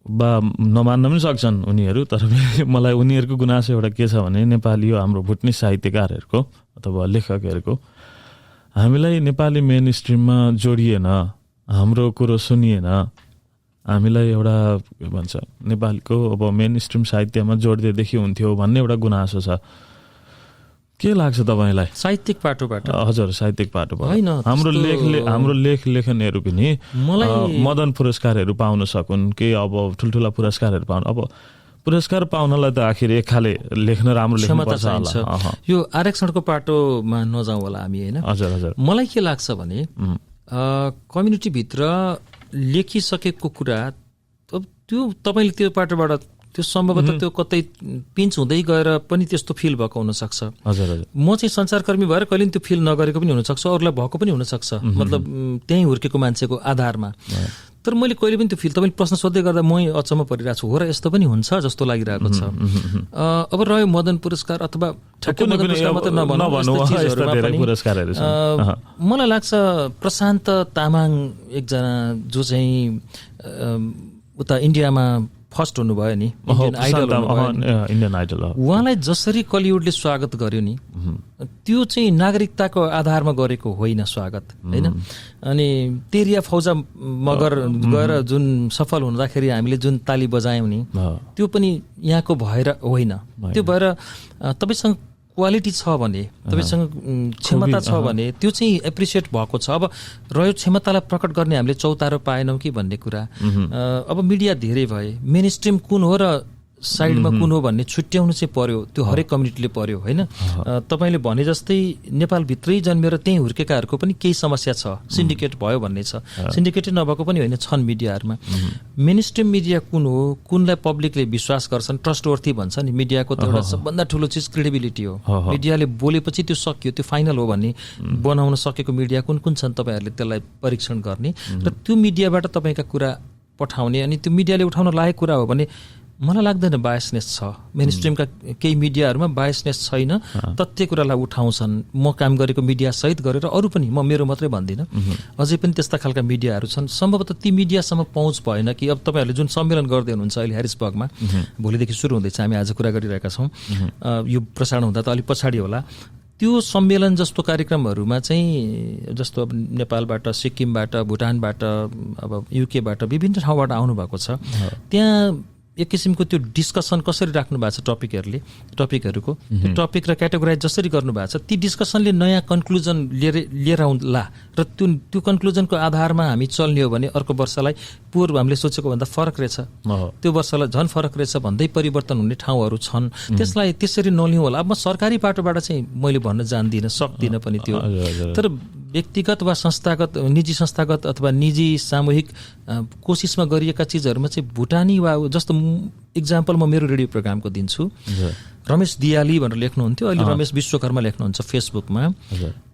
बा नमान्न पनि सक्छन् उनीहरू, तर मलाई उनीहरूको गुनासो एउटा के छ भने नेपाली हाम्रो भुटनी साहित्यकारहरूको अथवा लेखकहरूको हामीलाई नेपाली मेन स्ट्रिममा जोडिएन, हाम्रो कुरो सुनिएन, हामीलाई एउटा के भन्छ नेपालीको अब मेन स्ट्रिम साहित्यमा जोडिदिएदेखि हुन्थ्यो भन्ने एउटा गुनासो छ। के लाग्छ तपाईँलाई? साहित्यिक पाटोबाट? हजुर, साहित्यिक पाटोबाट होइन, हाम्रो लेखनहरू पनि मदन पुरस्कारहरू पाउन सकुन् कि अब ठुल्ठुला पुरस्कारहरू पाउनु। अब पुरस्कार पाउनलाई त आखिर एक खाले लेख्न राम्रो लेख्नुपर्छ होला। यो आरक्षणको पाटोमा नजाउँ होला हामी होइन। हजुर, मलाई के लाग्छ भने कम्युनिटीभित्र लेखिसकेको कुरा अब त्यो तपाईँले त्यो पाटोबाट त्यो सम्भवतः त्यो कतै पिन्च हुँदै गएर पनि त्यस्तो फिल भएको हुनसक्छ। म चाहिँ सञ्चारकर्मी भएर कहिले त्यो फिल नगरेको पनि हुनसक्छ, अरूलाई भएको पनि हुनसक्छ, मतलब त्यहीँ हुर्केको मान्छेको आधारमा। तर मैले कहिले पनि त्यो फिल, तपाईँले प्रश्न सोध्दै गर्दा म अचम्म परिरहेको छु, हो र यस्तो पनि हुन्छ जस्तो लागिरहेको छ। अब रह्यो मदन पुरस्कार अथवा ठ्याक्कै मदन पुरस्कार मात्रै मलाई लाग्छ प्रशान्त तामाङ एकजना जो चाहिँ उता इन्डियामा फर्स्ट हुनुभयो नि, इन्डियन आइडल, उहाँलाई जसरी कलिउडले स्वागत गर्यो नि, त्यो चाहिँ नागरिकताको आधारमा गरेको होइन स्वागत होइन। अनि तेरिया फौजा मगर गएर जुन सफल हुँदाखेरि हामीले जुन ताली बजायौँ नि, त्यो पनि यहाँको भएर होइन। त्यो भएर तपाईँसँग क्वालिटी छ भने, तपाईँसँग क्षमता छ भने त्यो चाहिँ एप्रिसिएट भएको छ। अब रह्यो क्षमतालाई प्रकट गर्ने हामीले चौतारो पाएनौँ कि भन्ने कुरा। अब मिडिया धेरै भए, मेन स्ट्रिम कुन हो र साइडमा कुन हो भन्ने छुट्याउनु चाहिँ पर्यो, त्यो हरेक कम्युनिटीले पर्यो होइन। तपाईँले भने जस्तै नेपालभित्रै जन्मेर त्यहीँ हुर्केकाहरूको पनि केही समस्या छ, सिन्डिकेट भयो भन्ने छ, सिन्डिकेटै नभएको पनि होइन, छन् मिडियाहरूमा। मेन स्ट्रिम मिडिया कुन हो, कुनलाई पब्लिकले विश्वास गर्छन्, ट्रस्टवर्थी भन्छ नि, मिडियाको त एउटा सबभन्दा ठुलो चिज क्रेडिबिलिटी हो। मिडियाले बोलेपछि त्यो सकियो, त्यो फाइनल हो भन्ने बनाउन सकेको मिडिया कुन कुन छन्, तपाईँहरूले त्यसलाई परीक्षण गर्ने र त्यो मिडियाबाट तपाईँका कुरा पठाउने। अनि त्यो मिडियाले उठाउन लागेको कुरा हो भने मलाई लाग्दैन बायसनेस छ। मेन स्ट्रिमका केही मिडियाहरूमा बायसनेस छैन, तथ्य कुरालाई उठाउँछन्। म काम गरेको मिडिया सहित गरेर अरू पनि, म मेरो मात्रै भन्दिनँ, अझै पनि त्यस्ता खालका मिडियाहरू छन्। सम्भवतः ती मिडियासम्म पहुँच भएन कि अब तपाईँहरूले जुन सम्मेलन गर्दै हुनुहुन्छ अहिले ह्यारिसबर्गमा, भोलिदेखि सुरु हुँदैछ, हामी आज कुरा गरिरहेका छौँ, यो प्रसारण हुँदा त अलिक पछाडि होला, त्यो सम्मेलन जस्तो कार्यक्रमहरूमा चाहिँ जस्तो अब नेपालबाट, सिक्किमबाट, भुटानबाट, अब युकेबाट, विभिन्न ठाउँबाट आउनुभएको छ। त्यहाँ एक किसिमको त्यो डिस्कसन कसरी राख्नु भएको छ टपिकहरूको त्यो टपिक र क्याटेगोराइज जसरी गर्नु भएको छ ती डिस्कसनले नयाँ कन्क्लुजन लिएर आउँला र त्यो कन्क्लुजनको आधारमा हामी चल्ने हो भने अर्को वर्षलाई पूर्व हामीले सोचेको भन्दा फरक रहेछ त्यो वर्षलाई झन् फरक रहेछ भन्दै परिवर्तन हुने ठाउँहरू छन् त्यसलाई त्यसरी नलिउँ होला। अब म सरकारी पाटोबाट चाहिँ मैले भन्न जान्दिनँ सक्दिनँ पनि त्यो, तर व्यक्तिगत वा संस्थागत निजी संस्थागत अथवा निजी सामूहिक कोसिसमा गरिएका चिजहरूमा चाहिँ भुटानी वा जस्तो इक्जाम्पल म मेरो रेडियो प्रोग्रामको दिन्छु। रमेश दियाली भनेर लेख्नुहुन्थ्यो, अहिले रमेश विश्वकर्मा लेख्नुहुन्छ फेसबुकमा।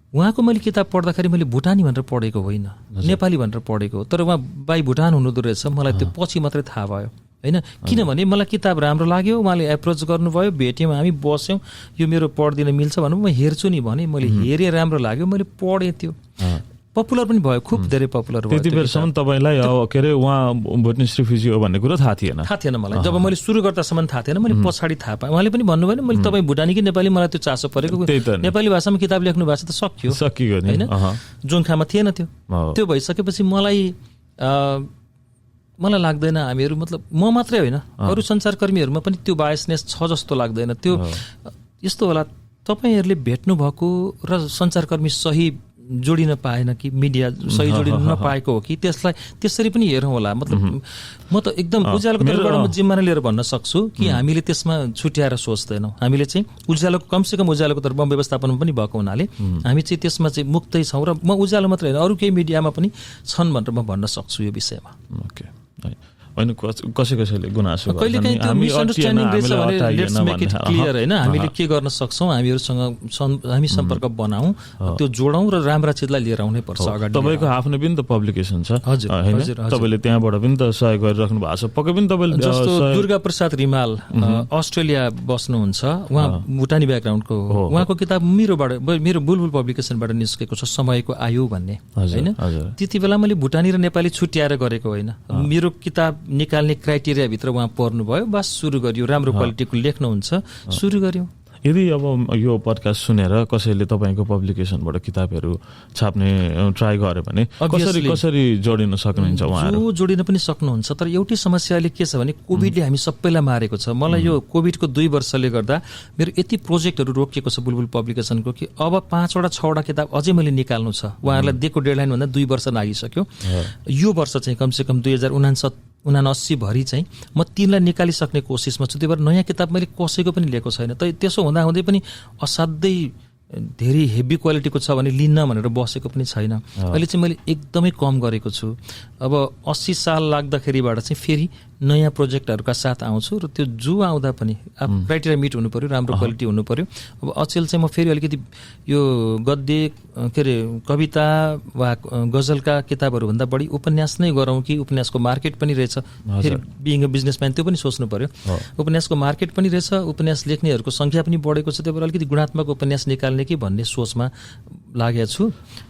उहाँको मैले किताब पढ्दाखेरि मैले भुटानी भनेर पढेको होइन, नेपाली भनेर पढेको हो, तर उहाँ बाई भुटान हुनुहुँदो रहेछ मलाई त्यो पछि मात्रै थाहा भयो होइन। किनभने मलाई किताब राम्रो लाग्यो, उहाँले एप्रोच गर्नुभयो, भेट्यौँ, हामी बस्यौँ, यो मेरो पढ्दिन मिल्छ भन्नु म हेर्छु नि भने मैले हेरेँ, राम्रो लाग्यो, मैले पढेँ, त्यो पपुलर पनि भयो, खुब धेरै पपुलर भयो। त्यति बेरसम्म तपाईँलाई के अरे उहाँ भुटनिस रिफ्युजी हो भन्ने कुरो थाहा थिएन मलाई। जब मैले सुरु गर्दासम्म थाहा थिएन, मैले पछाडि थाहा पाएँ। उहाँले पनि भन्नुभयो मैले तपाईँ भुटानी कि नेपाली, मलाई त्यो चासो परेको, नेपाली भाषामा किताब लेख्नु भएको छ त सकियो होइन, जोङ्खामा थिएन त्यो भइसकेपछि मलाई लाग्दैन हामीहरू मतलब म मात्रै होइन अरू सञ्चारकर्मीहरूमा पनि त्यो बायसनेस छ जस्तो लाग्दैन। त्यो यस्तो होला तपाईँहरूले भेट्नु भएको र सञ्चारकर्मी सही जोडिन पाएन कि मिडिया सही जोडिन नपाएको हो कि त्यसलाई त्यसरी पनि हेरौँ होला। मतलब म त एकदम उज्यालोको तर्फबाट म जिम्मा लिएर भन्न सक्छु कि हामीले त्यसमा छुट्याएर सोच्दैनौँ। हामीले चाहिँ उज्यालोको कमसेकम उज्यालोको तर्फमा व्यवस्थापन पनि भएको हुनाले हामी चाहिँ त्यसमा चाहिँ मुक्तै छौँ र म उज्यालो मात्रै होइन अरू केही मिडियामा पनि छन् भनेर म भन्न सक्छु यो विषयमा। ओके होइन, कसैले गुनासो कहिलेकाहीँ त्यो मिसअन्डरस्ट्यान्डिङ रहेछ भने लेट्स मेक इट क्लियर होइन, हामीले के गर्न सक्छौँ, हामीहरूसँग हामी सम्पर्क बनाऊँ, त्यो जोडौँ र राम्रा चिजलाई लिएर आउनै पर्छ अगाडि। तपाईँको आफ्नो पनि त पब्लिकेसन छ होइन, तपाईँले त्यहाँबाट पनि त सहयोग गरिराख्नु भएको छ पक्कै पनि तपाईँले। जस्तो दुर्गा प्रसाद रिमाल अस्ट्रेलिया बस्नुहुन्छ, उहाँ भुटानी ब्याकग्राउन्डको हो, उहाँको किताब मेरो बुलबुल पब्लिकेसनबाट निस्केको छ, समयको आयु भन्ने होइन। त्यति बेला मैले भुटानी र नेपाली छुट्याएर गरेको होइन, मेरो किताब निकाल्ने क्राइटेरियाभित्र उहाँ पर्नुभयो, बस सुरु गरियो, राम्रो क्वालिटीको लेख्नुहुन्छ, सुरु गर्यो। यदि अब यो पडकास्ट सुनेर कसैले तपाईँको पब्लिकेसनबाट किताबहरू छाप्ने ट्राई गर्यो भने कसरी जोडिन सक्नुहुन्छ उहाँहरू? जोडिन पनि सक्नुहुन्छ, तर एउटै समस्याले के छ भने कोभिडले हामी सबैलाई मारेको छ। मलाई यो कोभिडको 2 वर्षले गर्दा मेरो यति प्रोजेक्टहरू रोकिएको छ बुलबुल पब्लिकेसनको कि अब 5वटा 6वटा किताब अझै मैले निकाल्नु छ। उहाँहरूलाई दिएको डेडलाइन भन्दा 2 वर्ष लागिसक्यो। यो वर्ष चाहिँ कमसेकम 2079 भरि चाहिँ म तिनलाई निकालिसक्ने कोसिसमा छु। त्यही भएर नयाँ किताब मैले कसैको पनि लिएको छैन। त्यसो हुँदाहुँदै पनि असाध्यै धेरै हेभी क्वालिटीको छ भने लिन्न भनेर बसेको पनि छैन। अहिले चाहिँ मैले एकदमै कम गरेको छु। अब 80 साल लाग्दाखेरिबाट चाहिँ फेरि नयाँ प्रोजेक्टहरूका साथ आउँछु र त्यो जो आउँदा पनि क्राइटेरिया मिट हुनु पर्यो, राम्रो क्वालिटी हुनु पर्यो। अब अचेल चाहिँ म फेरि अलिकति यो गद्य के अरे कविता वा गजलका किताबहरूभन्दा बढी उपन्यास नै गरौँ कि उपन्यासको मार्केट पनि रहेछ। फेरि बिइङ अ बिजनेसम्यान त्यो पनि सोच्नु पर्यो, उपन्यासको मार्केट पनि रहेछ, उपन्यास लेख्नेहरूको सङ्ख्या पनि बढेको छ, त्यही भएर अलिकति गुणात्मक उपन्यास निकाल्ने कि भन्ने सोचमा लागेको छु।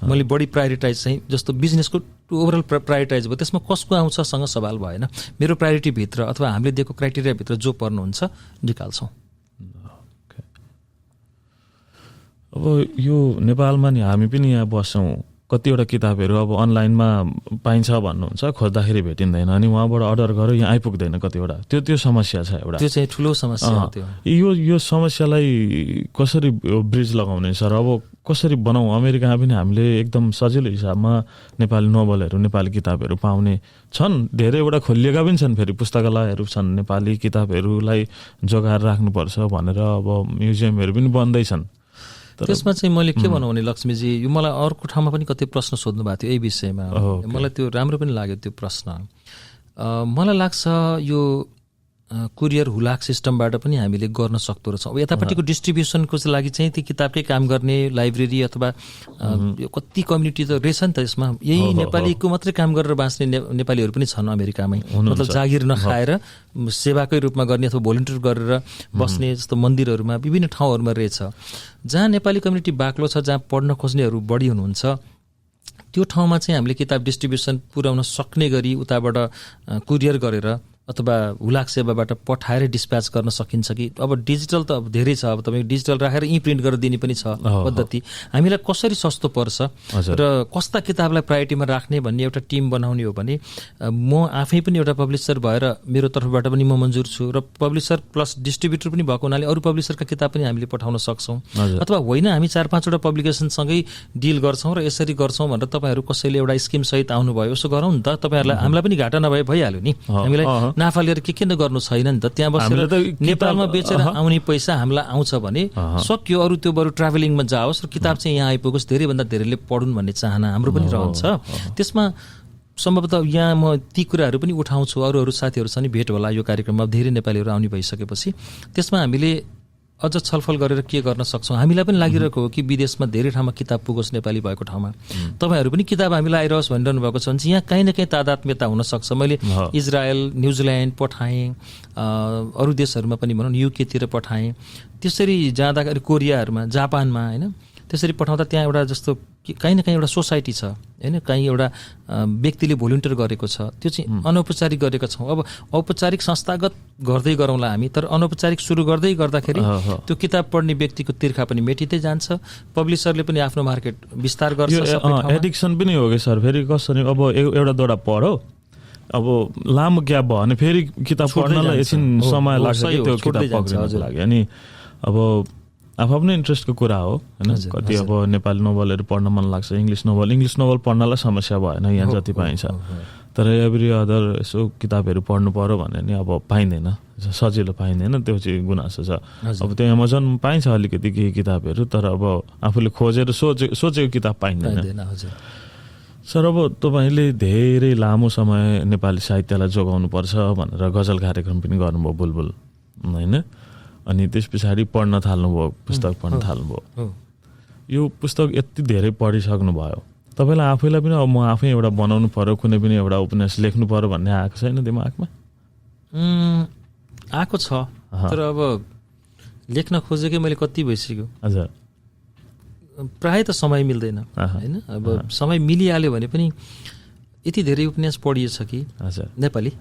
मैले बढी प्रायोरिटाइज चाहिँ जस्तो बिजनेसको ओभरअल प्रायोरिटाइज भयो, त्यसमा कसको आउँछसँग सवाल भएन, मेरो प्रायोरिटीभित्र अथवा हामीले दिएको क्राइटेरियाभित्र जो पर्नुहुन्छ निकाल्छौँ। अब यो नेपालमा नि हामी पनि यहाँ बस्छौँ, कतिवटा किताबहरू अब अनलाइनमा पाइन्छ भन्नुहुन्छ, खोज्दाखेरि भेटिँदैन, अनि उहाँबाट अर्डर गरेर यहाँ आइपुग्दैन कतिवटा। त्यो समस्या छ एउटा, त्यो चाहिँ ठुलो समस्या हो। यो समस्यालाई कसरी ब्रिज लगाउने सर? अब कसरी बनाऊ? अमेरिकामा पनि हामीले एकदम सजिलो हिसाबमा नेपाली नोभलहरू, नेपाली किताबहरू पाउने छन्, धेरैवटा खोलिएका पनि छन्, फेरि पुस्तकालयहरू छन्, नेपाली किताबहरूलाई जोगाएर राख्नुपर्छ भनेर अब म्युजियमहरू पनि बन्दैछन्। त्यसमा चाहिँ मैले के भनौँ भने लक्ष्मीजी, यो मलाई अर्को ठाउँमा पनि कति प्रश्न सोध्नु भएको थियो यही विषयमा, मलाई त्यो राम्रो पनि लाग्यो त्यो प्रश्न। मलाई लाग्छ यो कुरियर हुलाक सिस्टमबाट पनि हामीले गर्न सक्दो रहेछौँ। अब यतापट्टिको डिस्ट्रिब्युसनको लागि चाहिँ ती किताबकै काम गर्ने लाइब्रेरी अथवा कति कम्युनिटी त रहेछ नि त यसमा, यही नेपालीको मात्रै काम गरेर बाँच्ने नेपालीहरू पनि छन् अमेरिकामै, मतलब जागिर नखाएर सेवाकै रूपमा गर्ने अथवा भोलिन्टियर गरेर बस्ने जस्तो मन्दिरहरूमा विभिन्न ठाउँहरूमा रहेछ। जहाँ नेपाली कम्युनिटी बाक्लो छ, जहाँ पढ्न खोज्नेहरू बढी हुनुहुन्छ, त्यो ठाउँमा चाहिँ हामीले किताब डिस्ट्रिब्युसन पुर्याउन सक्ने गरी उताबाट कुरियर गरेर अथवा हुलाक सेवाबाट पठाएर डिस्प्याच गर्न सकिन्छ कि अब डिजिटल त अब धेरै छ, अब तपाईँ डिजिटल राखेर प्रिन्ट गरेर दिने पनि छ पद्धति, हामीलाई कसरी सस्तो पर्छ र कस्ता किताबलाई प्रायोरिटीमा राख्ने भन्ने एउटा टिम बनाउने हो भने म आफै पनि एउटा पब्लिसर भएर मेरो तर्फबाट पनि म मन्जुर छु र पब्लिसर प्लस डिस्ट्रिब्युटर पनि भएको हुनाले अरू पब्लिसरका किताब पनि हामीले पठाउन सक्छौँ, अथवा होइन हामी 4-5वटा पब्लिकेसनसँगै डिल गर्छौँ र यसरी गर्छौँ भनेर तपाईँहरू कसैले एउटा स्किमसहित आउनुभयो, उसो गरौँ नि त, तपाईँहरूलाई हामीलाई पनि घाटा नभए भइहाल्यो नि, हामीलाई नाफा लिएर के गर्नु छैन नि त, त्यहाँ बसेर नेपालमा बेचेर आउने पैसा हामीलाई आउँछ भने सक्यो, अरू त्यो बरु ट्राभलिङमा जाओस् र किताब चाहिँ यहाँ आइपुगोस्, धेरैभन्दा धेरैले पढुन् भन्ने चाहना हाम्रो पनि रहन्छ। त्यसमा सम्भवतः यहाँ म ती कुराहरू पनि उठाउँछु, अरूहरू साथीहरूसँग भेट होला यो कार्यक्रममा, धेरै नेपालीहरू आउने भइसकेपछि त्यसमा हामीले अझ छलफल गरेर के गर्न सक्छौँ। हामीलाई पनि लागिरहेको हो कि विदेशमा धेरै ठाउँमा किताब पुगोस् नेपाली भएको ठाउँमा, तपाईँहरू पनि किताब हामीलाई आइरहोस् भनिरहनु भएको छ भने चाहिँ यहाँ कहीँ न कहीँ तादात्म्यता हुनसक्छ। मैले इजरायल, न्युजिल्यान्ड पठाएँ, अरू देशहरूमा पनि भनौँ युकेतिर पठाएँ, त्यसरी जाँदाखेरि कोरियाहरूमा, जापानमा होइन, त्यसरी पठाउँदा त्यहाँ एउटा जस्तो कहीँ न कहीँ एउटा सोसाइटी छ होइन, कहीँ एउटा व्यक्तिले भोलिन्टियर गरेको छ, त्यो चाहिँ अनौपचारिक गरेका छौँ। अब औपचारिक संस्थागत गर्दै गरौँला हामी, तर अनौपचारिक सुरु गर्दै गर्दाखेरि त्यो किताब पढ्ने व्यक्तिको तिर्खा पनि मेटिँदै जान्छ, पब्लिसरले पनि आफ्नो मार्केट विस्तार गर्छ। एडिक्सन पनि हो कि सर, फेरि कसरी अब एउटा दुईवटा पढो, अब लामो ग्याप भयो भने फेरि किताब पढ्नलाई एकछिन समय लाग्छ कि त्यो किताब पक्रिनको लागि। अनि अब आफ्नो इन्ट्रेस्टको कुरा हो होइन, कति अब नेपाली नोभलहरू पढ्न मन लाग्छ, इङ्ग्लिस नोभल पढ्नलाई समस्या भएन यहाँ जति पाइन्छ, तर एभ्री अदर यसो किताबहरू पढ्नु पऱ्यो भने नि अब पाइँदैन, सजिलो पाइँदैन, त्यो चाहिँ गुनासो छ। अब त्यो एमाजोनमा पाइन्छ अलिकति केही किताबहरू, तर अब आफूले खोजेर सोचेको किताब पाइँदैन। सर अब तपाईँले धेरै लामो समय नेपाली साहित्यलाई जोगाउनुपर्छ भनेर गजल कार्यक्रम पनि गर्नुभयो बुलबुल होइन, अनि त्यस पछाडि पढ्न थाल्नुभयो, पुस्तक पढ्न थाल्नुभयो। यो पुस्तक यति धेरै पढिसक्नुभयो, तपाईँलाई आफैलाई पनि अब म आफै एउटा बनाउनु पर्यो, कुनै पनि एउटा उपन्यास लेख्नु पर्यो भन्ने आएको छैन दिमागमा? आएको छ, तर अब लेख्न खोजेकै मैले कति भइसक्यो। हजुर, प्रायः त समय मिल्दैन होइन, अब समय मिलिहाल्यो भने पनि यति धेरै उपन्यास पढिएछ कि नेपाली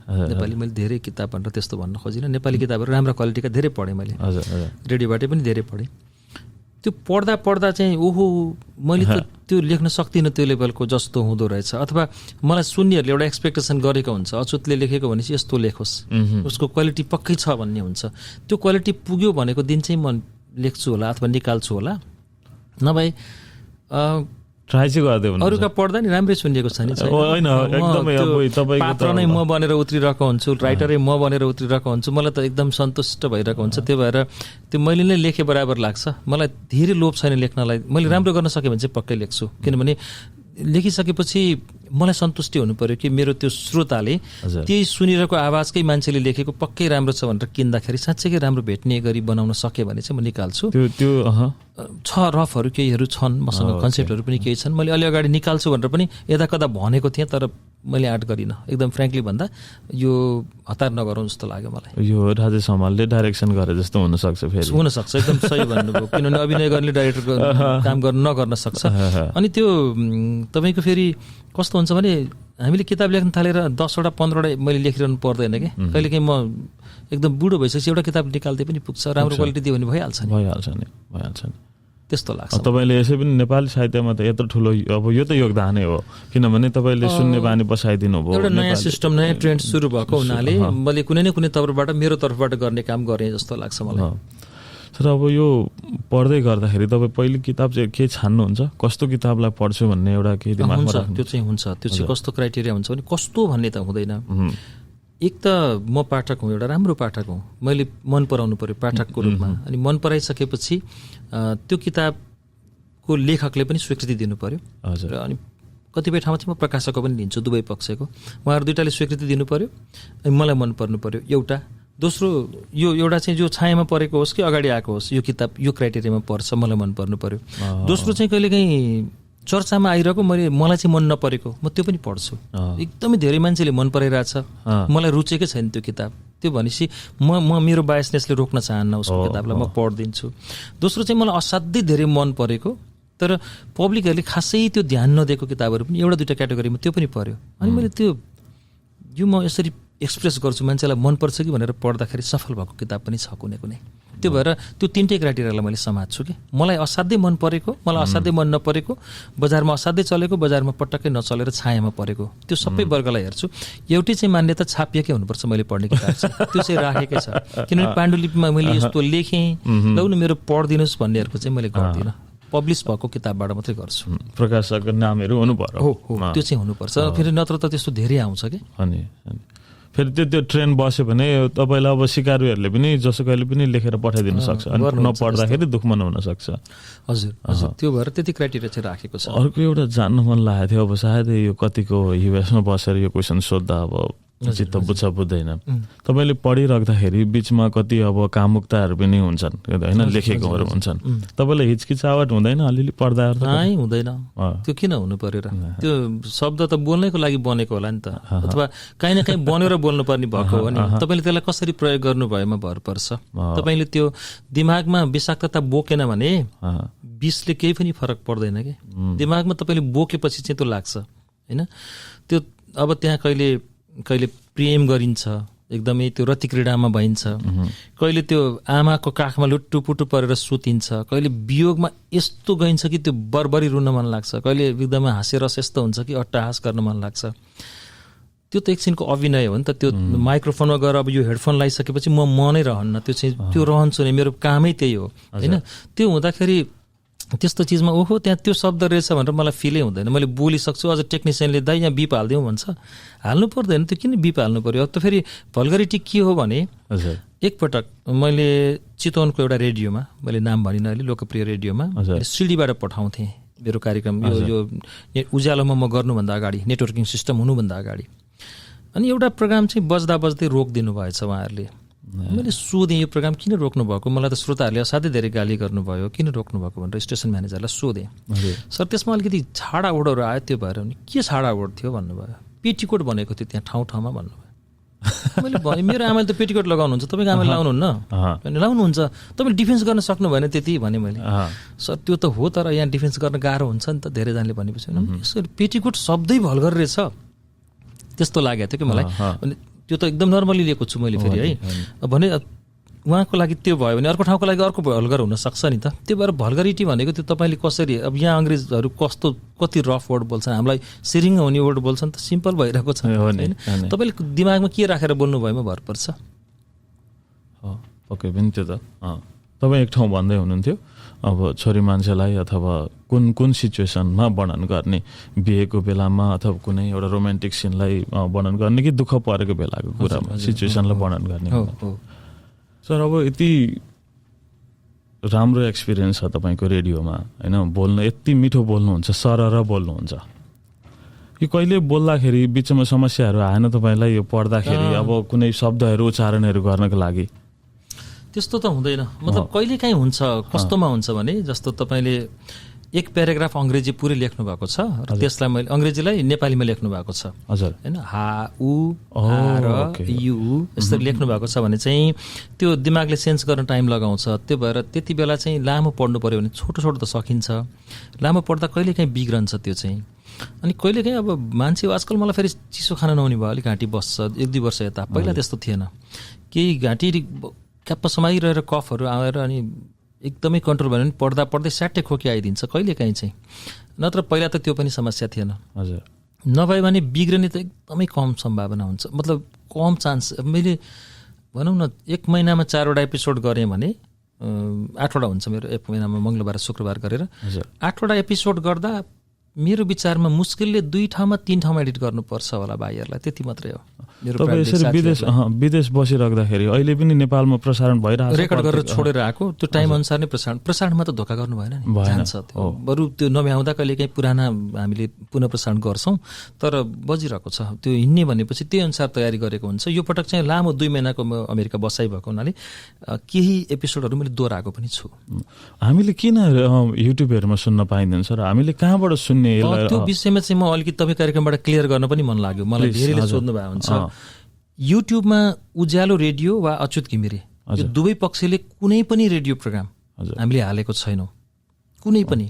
मैले धेरै किताब भनेर त्यस्तो भन्न खोजिनँ, नेपाली किताबहरू राम्रो क्वालिटीका धेरै पढेँ मैले, रेडियोबाटै पनि धेरै पढेँ। त्यो पढ्दा चाहिँ ओहो मैले त त्यो लेख्न सक्दिनँ त्यो लेभलको जस्तो हुँदो रहेछ, अथवा मलाई सुन्नेहरूले एउटा एक्सपेक्टेसन गरेको हुन्छ, अच्युतले लेखेको भनेपछि यस्तो लेखोस्, उसको क्वालिटी पक्कै छ भन्ने हुन्छ। त्यो क्वालिटी पुग्यो भनेको दिन चाहिँ म लेख्छु होला अथवा निकाल्छु होला, नभए ट्राई चाहिँ गरिदियो भने अरूका पढ्दा नि राम्रै सुनिएको छ नि, पात्र नै म बनेर उत्रिरहेको हुन्छु, राइटरै म बनेर उत्रिरहेको हुन्छु, मलाई त एकदम सन्तुष्ट भइरहेको हुन्छ। त्यो भएर त्यो मैले नै लेखे बराबर लाग्छ, मलाई धेरै लोभ छैन लेख्नलाई। मैले राम्रो गर्न सकेँ भने चाहिँ पक्कै लेख्छु, किनभने लेखिसकेपछि मलाई सन्तुष्टि हुनु पर्यो कि मेरो त्यो श्रोताले त्यही सुनिरहेको आवाजकै मान्छेले लेखेको पक्कै राम्रो छ भनेर किन्दाखेरि साँच्चैकै राम्रो भेट्ने गरी बनाउन सकेँ भने चाहिँ म निकाल्छु। त्यो छ रफहरू केहीहरू छन्, मसँग कन्सेप्टहरू पनि केही छन्, मैले अलि अगाडि निकाल्छु भनेर पनि यता कता भनेको थिएँ, तर मैले आँट गरिनँ। एकदम फ्रेङ्कली भन्दा यो हतार नगरौँ जस्तो लाग्यो मलाई। यो राजेश हमालले डाइरेक्सन गरे जस्तो हुनसक्छ, फेरि हुनसक्छ, एकदम सही भन्नुभयो, किनभने अभिनय गर्ने डाइरेक्टरको काम नगर्न सक्छ। अनि त्यो तपाईँको फेरि कस्तो हुन्छ भने हामीले किताब लेख्न थालेर 10वटा 15वटा मैले लेखिरहनु पर्दैन कि, कहिलेकाहीँ म एकदम बुढो भइसकेपछि एउटा किताब निकाल्दै पनि पुग्छ, राम्रो क्वालिटी दियो भने भइहाल्छ नि त्यस्तो लाग्छ। तपाईँले यसै पनि नेपाली साहित्यमा त यत्रो ठुलो अब यो त योगदानै हो, किनभने तपाईँले सुन्ने बानी बसाइदिनु भयो, एउटा नयाँ सिस्टम नयाँ ट्रेन्ड सुरु भएको हुनाले मैले कुनै न कुनै तर्फबाट मेरो तर्फबाट गर्ने काम गरेँ जस्तो लाग्छ मलाई। तर अब यो पढ्दै गर्दाखेरि तपाईँ पहिले किताब चाहिँ के छान्नुहुन्छ, कस्तो किताबलाई पढ्छु भन्ने एउटा केही दिमागमा हुन्छ? त्यो चाहिँ हुन्छ, त्यो चाहिँ कस्तो क्राइटेरिया हुन्छ भने कस्तो भन्ने त हुँदैन। एक त म पाठक हुँ, एउटा राम्रो पाठक हुँ, मैले मन पराउनु पर्यो पाठकको रूपमा, अनि मन पराइसकेपछि त्यो किताबको लेखकले पनि स्वीकृति दिनु पर्यो। र अनि कतिपय ठाउँमा चाहिँ म प्रकाशकको पनि लिन्छु, दुवै पक्षको, उहाँहरू दुइटाले स्वीकृति दिनु पर्यो, अनि मलाई मन पर्नु पर्यो एउटा। दोस्रो यो एउटा चाहिँ जो छायामा परेको होस् कि अगाडि आएको होस्, यो किताब यो क्राइटेरियामा पर्छ, मलाई मन पर्नु पर्यो। दोस्रो चाहिँ कहिलेकाहीँ चर्चामा आइरहेको मलाई चाहिँ मन नपरेको म त्यो पनि पढ्छु, एकदमै धेरै मान्छेले मन पराइरहेछ, मलाई रुचेकै छैन त्यो किताब, त्यो भनेपछि म मेरो बायसनेसले रोक्न चाहन्न उसको किताबलाई, म पढिदिन्छु। दोस्रो चाहिँ मलाई असाध्यै धेरै मन परेको तर पब्लिकहरूले खासै त्यो ध्यान नदिएको किताबहरू पनि एउटा दुईवटा क्याटेगोरीमा त्यो पनि पर्यो। अनि मैले त्यो यो म यसरी एक्सप्रेस गर्छु, मान्छेलाई मनपर्छ कि भनेर पढ्दाखेरि सफल भएको किताब पनि छ कुनै कुनै। त्यो भएर त्यो तिनटै क्राइटेरियालाई मैले समात्छु कि मलाई असाध्यै मन परेको, मलाई असाध्यै मन नपरेको, बजारमा असाध्यै चलेको, बजारमा पटक्कै नचलेर छायामा परेको, त्यो सबै वर्गलाई हेर्छु। एउटै चाहिँ मान्यता छापिएकै हुनुपर्छ मैले पढ्ने किताब छ, त्यो चाहिँ राखेकै छ। किनभने पाण्डुलिपिमा मैले यस्तो लेखेँ, लौ न मेरो पढिदिनुहोस् भन्नेहरूको चाहिँ मैले गर्दिनँ, पब्लिस भएको किताबबाट मात्रै गर्छु। प्रकाशकको नामहरू हुनु पर्यो। हो त्यो चाहिँ हुनुपर्छ, फेरि नत्र त त्यस्तो धेरै आउँछ कि। अनि फेरि त्यो ट्रेन बस्यो भने तपाईँलाई अब सिकारुहरूले पनि जसोकैले पनि लेखेर पठाइदिन सक्छ, अनि नपढ्दाखेरि दुःखमा नहुन सक्छ। हजुर हजुर, त्यो भएर त्यति क्राइटेरिया चाहिँ राखेको छ। अर्को एउटा जान्न मन लागेको थियो, अब सायदै यो कतिको युएसमा बसेर यो क्वेसन सोद्धा अब चित्त बुझ्छ बुझ्दैन। तपाईँले पढिराख्दाखेरि बिचमा कति अब कामुकताहरू पनि हुन्छन् होइन, लेखेकोहरू हुन्छन्, तपाईँलाई हिचकिचावट हुँदैन अलिअलि पढ्दा? हुँदैन, त्यो किन हुनु पर्यो र? त्यो शब्द त बोल्नैको लागि बनेको होला नि त, अथवा काहीँ न काहीँ बनेर बोल्नुपर्ने भएको हो नि। तपाईँले त्यसलाई कसरी प्रयोग गर्नुभएमा भर पर्छ। तपाईँले त्यो दिमागमा विषाक्तता बोकेन भने विषले केही पनि फरक पर्दैन कि। दिमागमा तपाईँले बोकेपछि चाहिँ त्यो लाग्छ होइन। त्यो अब त्यहाँ कहिले प्रेम गरिन्छ, एकदमै त्यो रति क्रीडामा भइन्छ, कहिले त्यो आमाको काखमा लुट्टुपुट्टु परेर सुतिन्छ, कहिले वियोगमा यस्तो गइन्छ कि त्यो बरबरी रुन मन लाग्छ, कहिले एकदमै हाँसेर यस्तो हुन्छ कि अट्टहास गर्न मन लाग्छ। त्यो त एकछिनको अभिनय हो नि त। त्यो माइक्रोफोनमा गएर अब यो हेडफोन लगाइसकेपछि म नै रहन्न, त्यो रहन्छु नै, मेरो कामै त्यही हो होइन। त्यो हुँदाखेरि त्यस्तो चिजमा ओहो त्यहाँ त्यो शब्द रहेछ भनेर मलाई फिलै हुँदैन। मैले बोलिसक्छु, अझ टेक्निसियनले दाइ यहाँ बिप हालिदिउँ भन्छ, हाल्नु पर्दैन, त्यो किन बिप हाल्नु पर्यो? अब त फेरि भल्गरिटी के हो भने एकपटक मैले चितवनको एउटा रेडियोमा, मैले नाम भनिनँ अहिले, लोकप्रिय रेडियोमा सिडीबाट पठाउँथेँ मेरो कार्यक्रम, यो उज्यालोमा म गर्नुभन्दा अगाडि, नेटवर्किङ सिस्टम हुनुभन्दा अगाडि। अनि एउटा प्रोग्राम चाहिँ बज्दा बज्दै रोकिदिनु भएछ उहाँहरूले। मैले सोधेँ यो प्रोग्राम किन रोक्नु भएको, मलाई त श्रोताहरूले असाध्यै धेरै गाली गर्नुभयो, किन रोक्नु भएको भनेर स्टेसन म्यानेजरलाई सोधेँ। सर त्यसमा अलिकति छाडा ओडहरू आयो, त्यो भएर नि। के छाडा ओड थियो भन्नुभयो। पेटिकोट भनेको थियो त्यहाँ ठाउँ ठाउँमा भन्नुभयो। मैले भने मेरो आमाले त पेटिकोट लगाउनुहुन्छ, तपाईँको आमाले लाउनुहुन्न भने लाउनुहुन्छ, तपाईँले डिफेन्स गर्न सक्नु भएन त्यति भने मैले। सर त्यो त हो, तर यहाँ डिफेन्स गर्न गाह्रो हुन्छ नि त, धेरैजनाले भनेपछि पेटिकोट शब्दै भल्गर रहेछ त्यस्तो लागेको थियो कि मलाई। अनि त्यो त एकदम नर्मली लिएको छु मैले फेरि है भने उहाँको लागि त्यो भयो भने अर्को ठाउँको लागि अर्को भल्गर हुनसक्छ नि त। त्यो भएर भल्गरिटी भनेको त्यो तपाईँले कसरी, अब यहाँ अङ्ग्रेजहरू कति रफ वर्ड बोल्छन्, हामीलाई सिरिङ हुने वर्ड बोल्छन्, त सिम्पल भइरहेको छ होइन। तपाईँले दिमागमा के राखेर बोल्नु भएमा भर पर्छ। ओके पनि त्यो त तपाईँ एक ठाउँ भन्दै हुनुहुन्थ्यो अब छोरी मान्छेलाई अथवा कुन सिचुएसनमा वर्णन गर्ने, बिहेको बेलामा अथवा कुनै एउटा रोमान्टिक सिनलाई वर्णन गर्ने कि दुःख परेको बेलाको कुरामा सिचुएसनलाई वर्णन गर्ने। सर अब यति राम्रो एक्सपिरियन्स छ तपाईँको रेडियोमा होइन, बोल्न यति मिठो बोल्नुहुन्छ, सरर बोल्नुहुन्छ, कि कहिले बोल्दाखेरि बिचमा समस्याहरू आएन तपाईँलाई यो पढ्दाखेरि, अब कुनै शब्दहरू उच्चारणहरू गर्नको लागि? त्यस्तो त हुँदैन, मतलब कहिले काहीँ हुन्छ। कस्तोमा हुन्छ भने जस्तो तपाईँले एक प्याराग्राफ अङ्ग्रेजी पुरै लेख्नु भएको छ र त्यसलाई मैले अङ्ग्रेजीलाई नेपालीमा लेख्नु भएको छ होइन, हा उ र यु यस्तरी लेख्नु भएको छ भने चाहिँ त्यो दिमागले सेन्स गर्न टाइम लगाउँछ। त्यो भएर त्यति बेला चाहिँ लामो पढ्नु पऱ्यो भने छोटो छोटो त सकिन्छ, लामो पढ्दा कहिले काहीँ बिग्रन्छ त्यो चाहिँ। अनि कहिले काहीँ अब मान्छे आजकल मलाई फेरि चिसो खाना नहुने भयो, अलिक घाँटी बस्छ, 1-2 वर्ष यता, पहिला त्यस्तो थिएन। केही घाँटी क्याप्प समाइरहेर कफहरू आएर अनि एकदमै कन्ट्रोल भयो भने पढ्दा पढ्दै स्याट्टै खोकी आइदिन्छ कहिले काहीँ चाहिँ, नत्र पहिला त त्यो पनि समस्या थिएन। हजुर, नभए भने बिग्रने त एकदमै कम सम्भावना हुन्छ, मतलब कम चान्स। मैले भनौँ न 1 महिनामा 4वटा एपिसोड गरेँ भने 8वटा हुन्छ मेरो, 1 महिनामा मङ्गलबार शुक्रबार गरेर 8वटा एपिसोड गर्दा मेरो विचारमा मुस्किलले 2 ठाउँमा 3 ठाउँमा एडिट गर्नुपर्छ होला भाइहरूलाई, त्यति मात्रै हो। तपाईँ यसरी विदेश बसिराख्दाखेरि अहिले पनि नेपालमा प्रसारण भइरहेको छ, रेकर्ड गरेर छोडेर आएको, त्यो टाइम अनुसार नै प्रसारणमा त धोका गर्नु भएन नि, जान्छ त्यो। बरु त्यो नभ्याउँदा कहिले काहीँ पुराना हामीले पुनः प्रसारण गर्छौँ, तर बजिरहेको छ त्यो हिँड्ने भनेपछि त्यही अनुसार तयारी गरेको हुन्छ। यो पटक चाहिँ लामो 2 महिनाको अमेरिका बसाइ भएको हुनाले केही एपिसोडहरू मैले दोहोऱ्याएको पनि छु। हामीले किन युट्युबहरूमा सुन्न पाइँदैन सर, हामीले कहाँबाट सुन्ने? त्यो विषयमा चाहिँ म अलिकति तपाईँ कार्यक्रमबाट क्लियर गर्न पनि मन लाग्यो, मलाई धेरैले सोध्नु भएको हुन्छ। युट्युबमा उज्यालो रेडियो वा अच्युत घिमिरे, यो दुवै पक्षले कुनै पनि रेडियो प्रोग्राम हामीले हालेको छैनौँ, कुनै पनि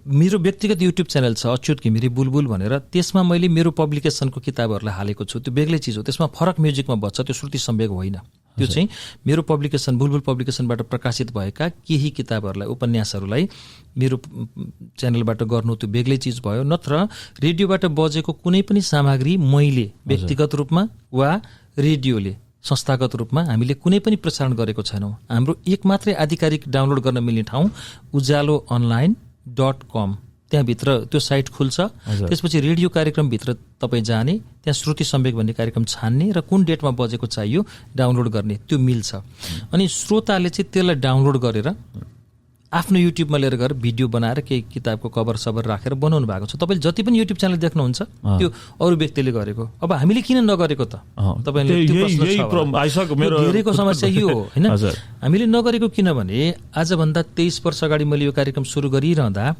मेरो व्यक्तिगत युट्युब च्यानल छ अच्युत घिमिरे बुलबुल भनेर, त्यसमा मैले मेरो पब्लिकेसनको किताबहरूलाई हालेको छु। त्यो बेग्लै चिज हो, त्यसमा फरक म्युजिकमा बज्छ, त्यो श्रुति सम्वेक होइन। त्यो चाहिँ मेरो पब्लिकेसन बुलबुल पब्लिकेसनबाट प्रकाशित भएका केही किताबहरूलाई, उपन्यासहरूलाई मेरो च्यानलबाट गर्नु त्यो बेग्लै चिज भयो। नत्र रेडियोबाट बजेको कुनै पनि सामग्री मैले व्यक्तिगत रूपमा वा रेडियोले संस्थागत रूपमा हामीले कुनै पनि प्रसारण गरेको छैनौँ। हाम्रो एक मात्रै आधिकारिक डाउनलोड गर्न मिल्ने ठाउँ ujaloonline.com, त्यहाँभित्र त्यो साइट खुल्छ। त्यसपछि रेडियो कार्यक्रमभित्र तपाईँ जाने, त्यहाँ श्रुति सम्वेक भन्ने कार्यक्रम छान्ने र कुन डेटमा बजेको चाहियो डाउनलोड गर्ने, त्यो मिल्छ। अनि श्रोताले चाहिँ त्यसलाई डाउनलोड गरेर आफ्नो युट्युबमा लिएर गएर भिडियो बनाएर केही किताबको कभर सबर राखेर बनाउनु भएको छ। तपाईँले जति पनि युट्युब च्यानल देख्नुहुन्छ त्यो अरू व्यक्तिले गरेको। अब हामीले किन नगरेको त? तपाईँले धेरैको समस्या यो हो होइन, हामीले नगरेको किनभने आजभन्दा 23 वर्ष अगाडि मैले यो कार्यक्रम सुरु गरिरहँदा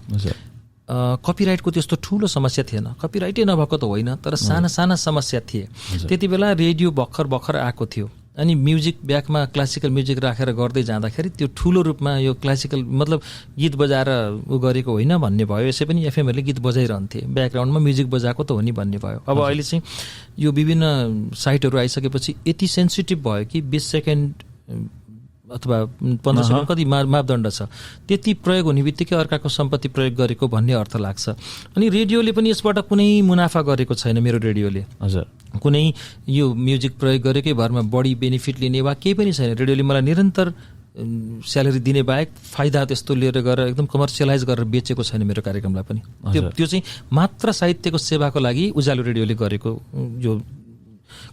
कपिराइटको त्यस्तो ठुलो समस्या थिएन। कपिराइटै नभएको त होइन, तर साना साना समस्या थिए। त्यति बेला रेडियो भर्खर आएको थियो। अनि म्युजिक ब्याकमा क्लासिकल म्युजिक राखेर गर्दै जाँदाखेरि त्यो ठुलो रूपमा यो क्लासिकल मतलब गीत बजाएर उ गरेको होइन भन्ने भयो। यसै पनि एफएमहरूले गीत बजाइरहन्थे, ब्याकग्राउन्डमा म्युजिक बजाएको त हो नि भन्ने भयो। अब अहिले चाहिँ यो विभिन्न साइटहरू आइसकेपछि यति सेन्सिटिभ भयो कि 20 सेकेन्ड अथवा 15 सेकेन्ड कति मापदण्ड छ, त्यति प्रयोग हुने बित्तिकै अर्काको सम्पत्ति प्रयोग गरेको भन्ने अर्थ लाग्छ। अनि रेडियोले पनि यसबाट कुनै मुनाफा गरेको छैन। मेरो रेडियोले कुनै यो म्युजिक प्रयोग गरेकै भरमा बढी बेनिफिट लिने वा केही पनि छैन। रेडियोले मलाई निरन्तर स्यालेरी दिने बाहेक फाइदा त्यस्तो लिएर गएर एकदम कमर्सियलाइज गरेर बेचेको छैन मेरो कार्यक्रमलाई पनि। त्यो चाहिँ मात्र साहित्यको सेवाको लागि उज्यालो रेडियोले गरेको यो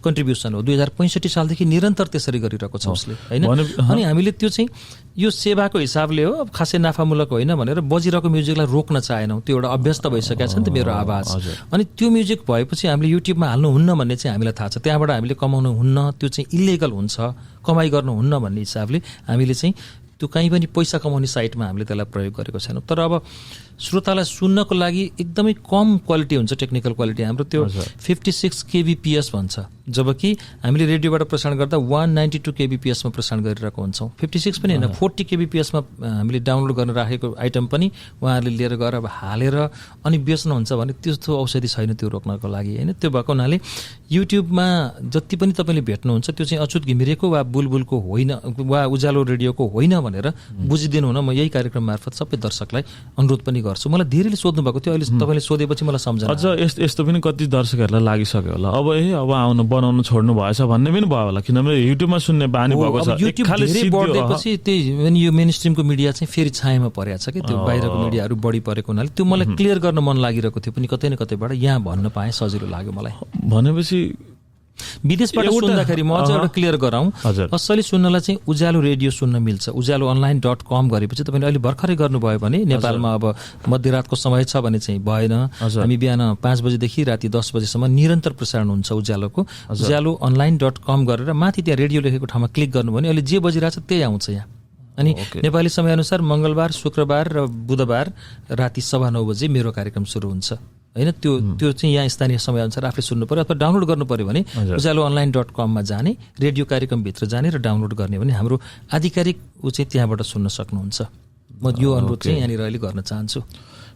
कन्ट्रिब्युसन हो। 2065 सालदेखि निरन्तर त्यसरी गरिरहेको छ उसले होइन। अनि हामीले त्यो चाहिँ यो सेवाको हिसाबले हो, खासै नाफामूलक होइन भनेर बजिरहेको म्युजिकलाई रोक्न चाहेनौँ। त्यो एउटा अभ्यस्त भइसकेको छ नि त मेरो आवाज। अनि त्यो म्युजिक भएपछि हामीले युट्युबमा हाल्नुहुन्न भन्ने चाहिँ हामीलाई थाहा छ। त्यहाँबाट हामीले कमाउनु हुन्न, त्यो चाहिँ इलिगल हुन्छ, कमाइ गर्नुहुन्न भन्ने हिसाबले हामीले चाहिँ त्यो कहीँ पनि पैसा कमाउने साइटमा हामीले त्यसलाई प्रयोग गरेको छैनौँ। तर अब श्रोतालाई सुन्नको लागि एकदमै कम क्वालिटी हुन्छ, टेक्निकल क्वालिटी हाम्रो त्यो 56 kbps भन्छ, जबकि हामीले रेडियोबाट प्रसारण गर्दा 192 kbps मा प्रसारण गरिरहेको हुन्छौँ। 56 पनि होइन, 40 kbps मा हामीले डाउनलोड गर्न राखेको आइटम पनि उहाँहरूले लिएर गएर अब हालेर अनि बेच्नुहुन्छ भने त्यस्तो औषधि छैन त्यो रोक्नको लागि होइन। त्यो भएको हुनाले युट्युबमा जति पनि तपाईँले भेट्नुहुन्छ त्यो चाहिँ अच्युत घिमिरेको वा बुलबुलको होइन वा उज्यालो रेडियोको होइन भनेर बुझिदिनु हुन म यही कार्यक्रम मार्फत सबै दर्शकलाई अनुरोध पनि गर्छु। मलाई धेरैले सोध्नु भएको थियो, अहिले तपाईँले सोधेपछि मलाई सम्झना अझ यस्तो पनि कति दर्शकहरूलाई लागिसक्यो होला अब अब आउनु बनाउनु छोड्नु भएछ भन्ने पनि भयो होला, किनभने युट्युबमा सुन्ने बानी भएको छ। युट्युब धेरै बढ्दैपछि त्यही यो मेन स्ट्रिमको मिडिया चाहिँ फेरि छायामा परेको छ कि त्यो बाहिरको मिडियाहरू बढी परेको हुनाले त्यो मलाई क्लियर गर्न मन लागिरहेको थियो पनि कतै न कतैबाट, यहाँ भन्न पाएँ सजिलो लाग्यो मलाई। भनेपछि विदेशबाट सुन्दाखेरि म अझ एउटा क्लियर गराउँ, असली सुन्नलाई चाहिँ उज्यालो रेडियो सुन्न मिल्छ। ujaloonline.com गरेपछि तपाईँले अहिले भर्खरै गर्नुभयो भने नेपालमा अब मध्यरातको समय छ भने चाहिँ भएन। हामी बिहान 5 बजेदेखि राति 10 बजेसम्म निरन्तर प्रसारण हुन्छ उज्यालोको। ujaloonline.com गरेर माथि त्यहाँ रेडियो लेखेको ठाउँमा क्लिक गर्नुभयो भने अहिले जे बजिरहेछ त्यही आउँछ यहाँ। अनि नेपाली समयअनुसार मङ्गलबार, शुक्रबार र बुधबार राति 9:15 बजे मेरो कार्यक्रम सुरु हुन्छ होइन। त्यो चाहिँ यहाँ स्थानीय समयअनुसार आफूले सुन्नु पर्यो अथवा डाउनलोड गर्नु पर्यो भने ujaloonline.com मा जाने, रेडियो कार्यक्रमभित्र जाने र डाउनलोड गर्ने भने हाम्रो आधिकारिक ऊ चाहिँ त्यहाँबाट सुन्न सक्नुहुन्छ। म यो अनुरोध चाहिँ यहाँनिर अहिले गर्न चाहन्छु।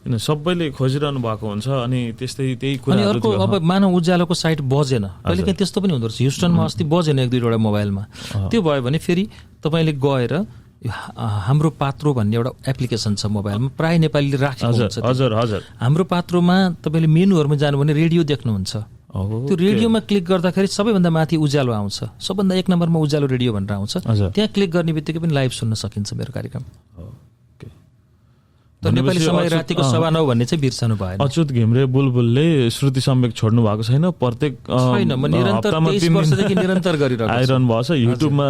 सबैले खोजिरहनु भएको हुन्छ अनि त्यही कुरा। अनि अर्को अब मानव उज्यालोको साइट बजेन, कहिले काहीँ त्यस्तो पनि हुँदो रहेछ। ह्युस्टनमा अस्ति बजेन 1-2वटा मोबाइलमा, त्यो भयो भने फेरि तपाईँले गएर हाम्रो पात्रो भन्ने एउटा एप्लिकेसन छ मोबाइलमा, प्राय नेपालीले राखेको हुन्छ। हाम्रो पात्रोमा तपाईँले मेनुहरूमा जानु भने रेडियो देख्नुहुन्छ। त्यो रेडियोमा क्लिक गर्दाखेरि सबैभन्दा माथि उज्यालो आउँछ, सबभन्दा 1 नम्बरमा उज्यालो रेडियो भनेर आउँछ। त्यहाँ क्लिक गर्ने बित्तिकै पनि लाइभ सुन्न सकिन्छ मेरो कार्यक्रम। तर नेपाली समय रातिको 9:15 भन्ने चाहिँ बिर्सनु भएन। अच्युत घिमिरे बुलबुलले श्रुति सम्वेक छोड्नु भएको छैन, प्रत्येक छैन, म निरन्तर 23 वर्षदेखि निरन्तर गरिरहेको आइरहनु भएको छ। युट्युबमा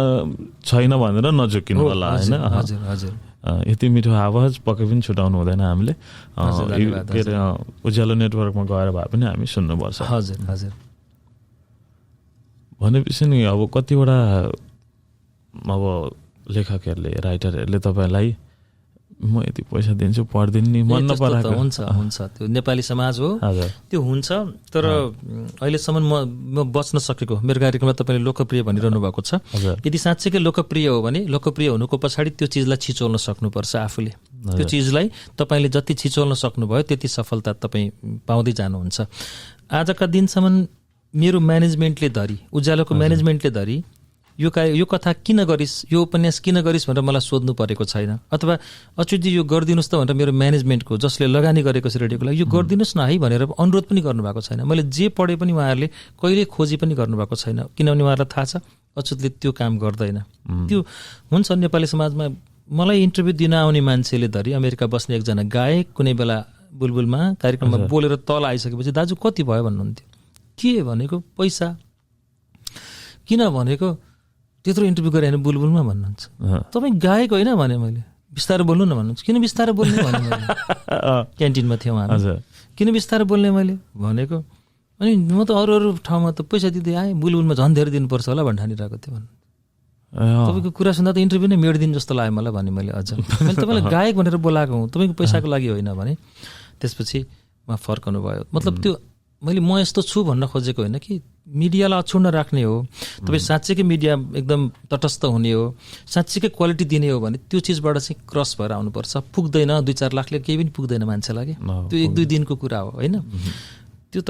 छैन भनेर नझुकिनु होला होइन। हजुर हजुर, यति मिठो आवाज पक्कै पनि छुटाउनु हुँदैन हामीले। के अरे उज्यालो नेटवर्कमा गएर भए पनि हामी सुन्नुपर्छ। हजुर हजुर। भनेपछि नि अब कतिवटा अब लेखकहरूले, राइटरहरूले तपाईँलाई म यति पैसा दिन्छु पढ्दिनु नि मन नपराएको हुन्छ त्यो नेपाली समाज हो, त्यो हुन्छ। तर अहिलेसम्म म बच्न सकेको, मेरो कार्यक्रममा तपाईँले लोकप्रिय भनिरहनु भएको छ। यदि साँच्चैकै लोकप्रिय हो भने लोकप्रिय हुनुको पछाडि त्यो चिजलाई छिचोल्न सक्नुपर्छ आफूले। त्यो चिजलाई तपाईँले जति छिचोल्न सक्नुभयो त्यति सफलता तपाईँ पाउँदै जानुहुन्छ। आजका दिनसम्म मेरो म्यानेजमेन्टले धरी, उज्यालोको म्यानेजमेन्टले धरी यो कथा किन गरिस्, यो उपन्यास किन गरिस् भनेर मलाई सोध्नु परेको छैन, अथवा अच्युतजी यो गरिदिनुहोस् त भनेर मेरो म्यानेजमेन्टको जसले लगानी गरेको छ रेडियोको लागि यो गरिदिनुहोस् न है भनेर अनुरोध पनि गर्नुभएको छैन। मैले जे पढे पनि उहाँहरूले कहिले खोजी पनि गर्नुभएको छैन, किनभने उहाँहरूलाई थाहा छ अच्युतले त्यो काम गर्दैन। त्यो हुन्छ नेपाली समाजमा मलाई इन्टरभ्यू दिन आउने मान्छेले धरी अमेरिका बस्ने एकजना गायक कुनै बेला बुलबुलमा कार्यक्रममा बोलेर तल आइसकेपछि दाजु कति भयो भन्नुहुन्थ्यो। के भनेको पैसा, किन भनेको त्यत्रो इन्टरभ्यू गरेँ होइन बुलबुलमा भन्नुहुन्छ। तपाईँ गायक होइन भने मैले बिस्तारै बोल्नु न भन्नुहुन्छ। किन बिस्तारै बोल्ने भने मैले क्यान्टिनमा थिएँ उहाँ, किन बिस्तारै बोल्ने मैले भनेको, अनि म त अरू ठाउँमा त पैसा दिँदै आएँ, बुलबुलमा झन् धेरै दिनुपर्छ होला भन्ने ठानिरहेको थिएँ भन्नु। तपाईँको कुरा सुन्दा त इन्टरभ्यू नै मेडिदिनु जस्तो लाग्यो मलाई भने मैले अझ मैले तपाईँलाई गायक भनेर बोलाएको हुँ, तपाईँको पैसाको लागि होइन भने। त्यसपछि उहाँ फर्कनु भयो। मतलब त्यो मैले म यस्तो छु भन्न खोजेको होइन कि मिडियालाई अछुण्ण राख्ने हो, तपाईँ साँच्चैकै मिडिया एकदम तटस्थ हुने हो, साँच्चैकै क्वालिटी दिने हो भने त्यो चिजबाट चाहिँ क्रस भएर आउनुपर्छ। पुग्दैन 2-4 लाखले केही पनि पुग्दैन मान्छेलाई, त्यो 1-2 दिनको कुरा हो होइन। त्यो त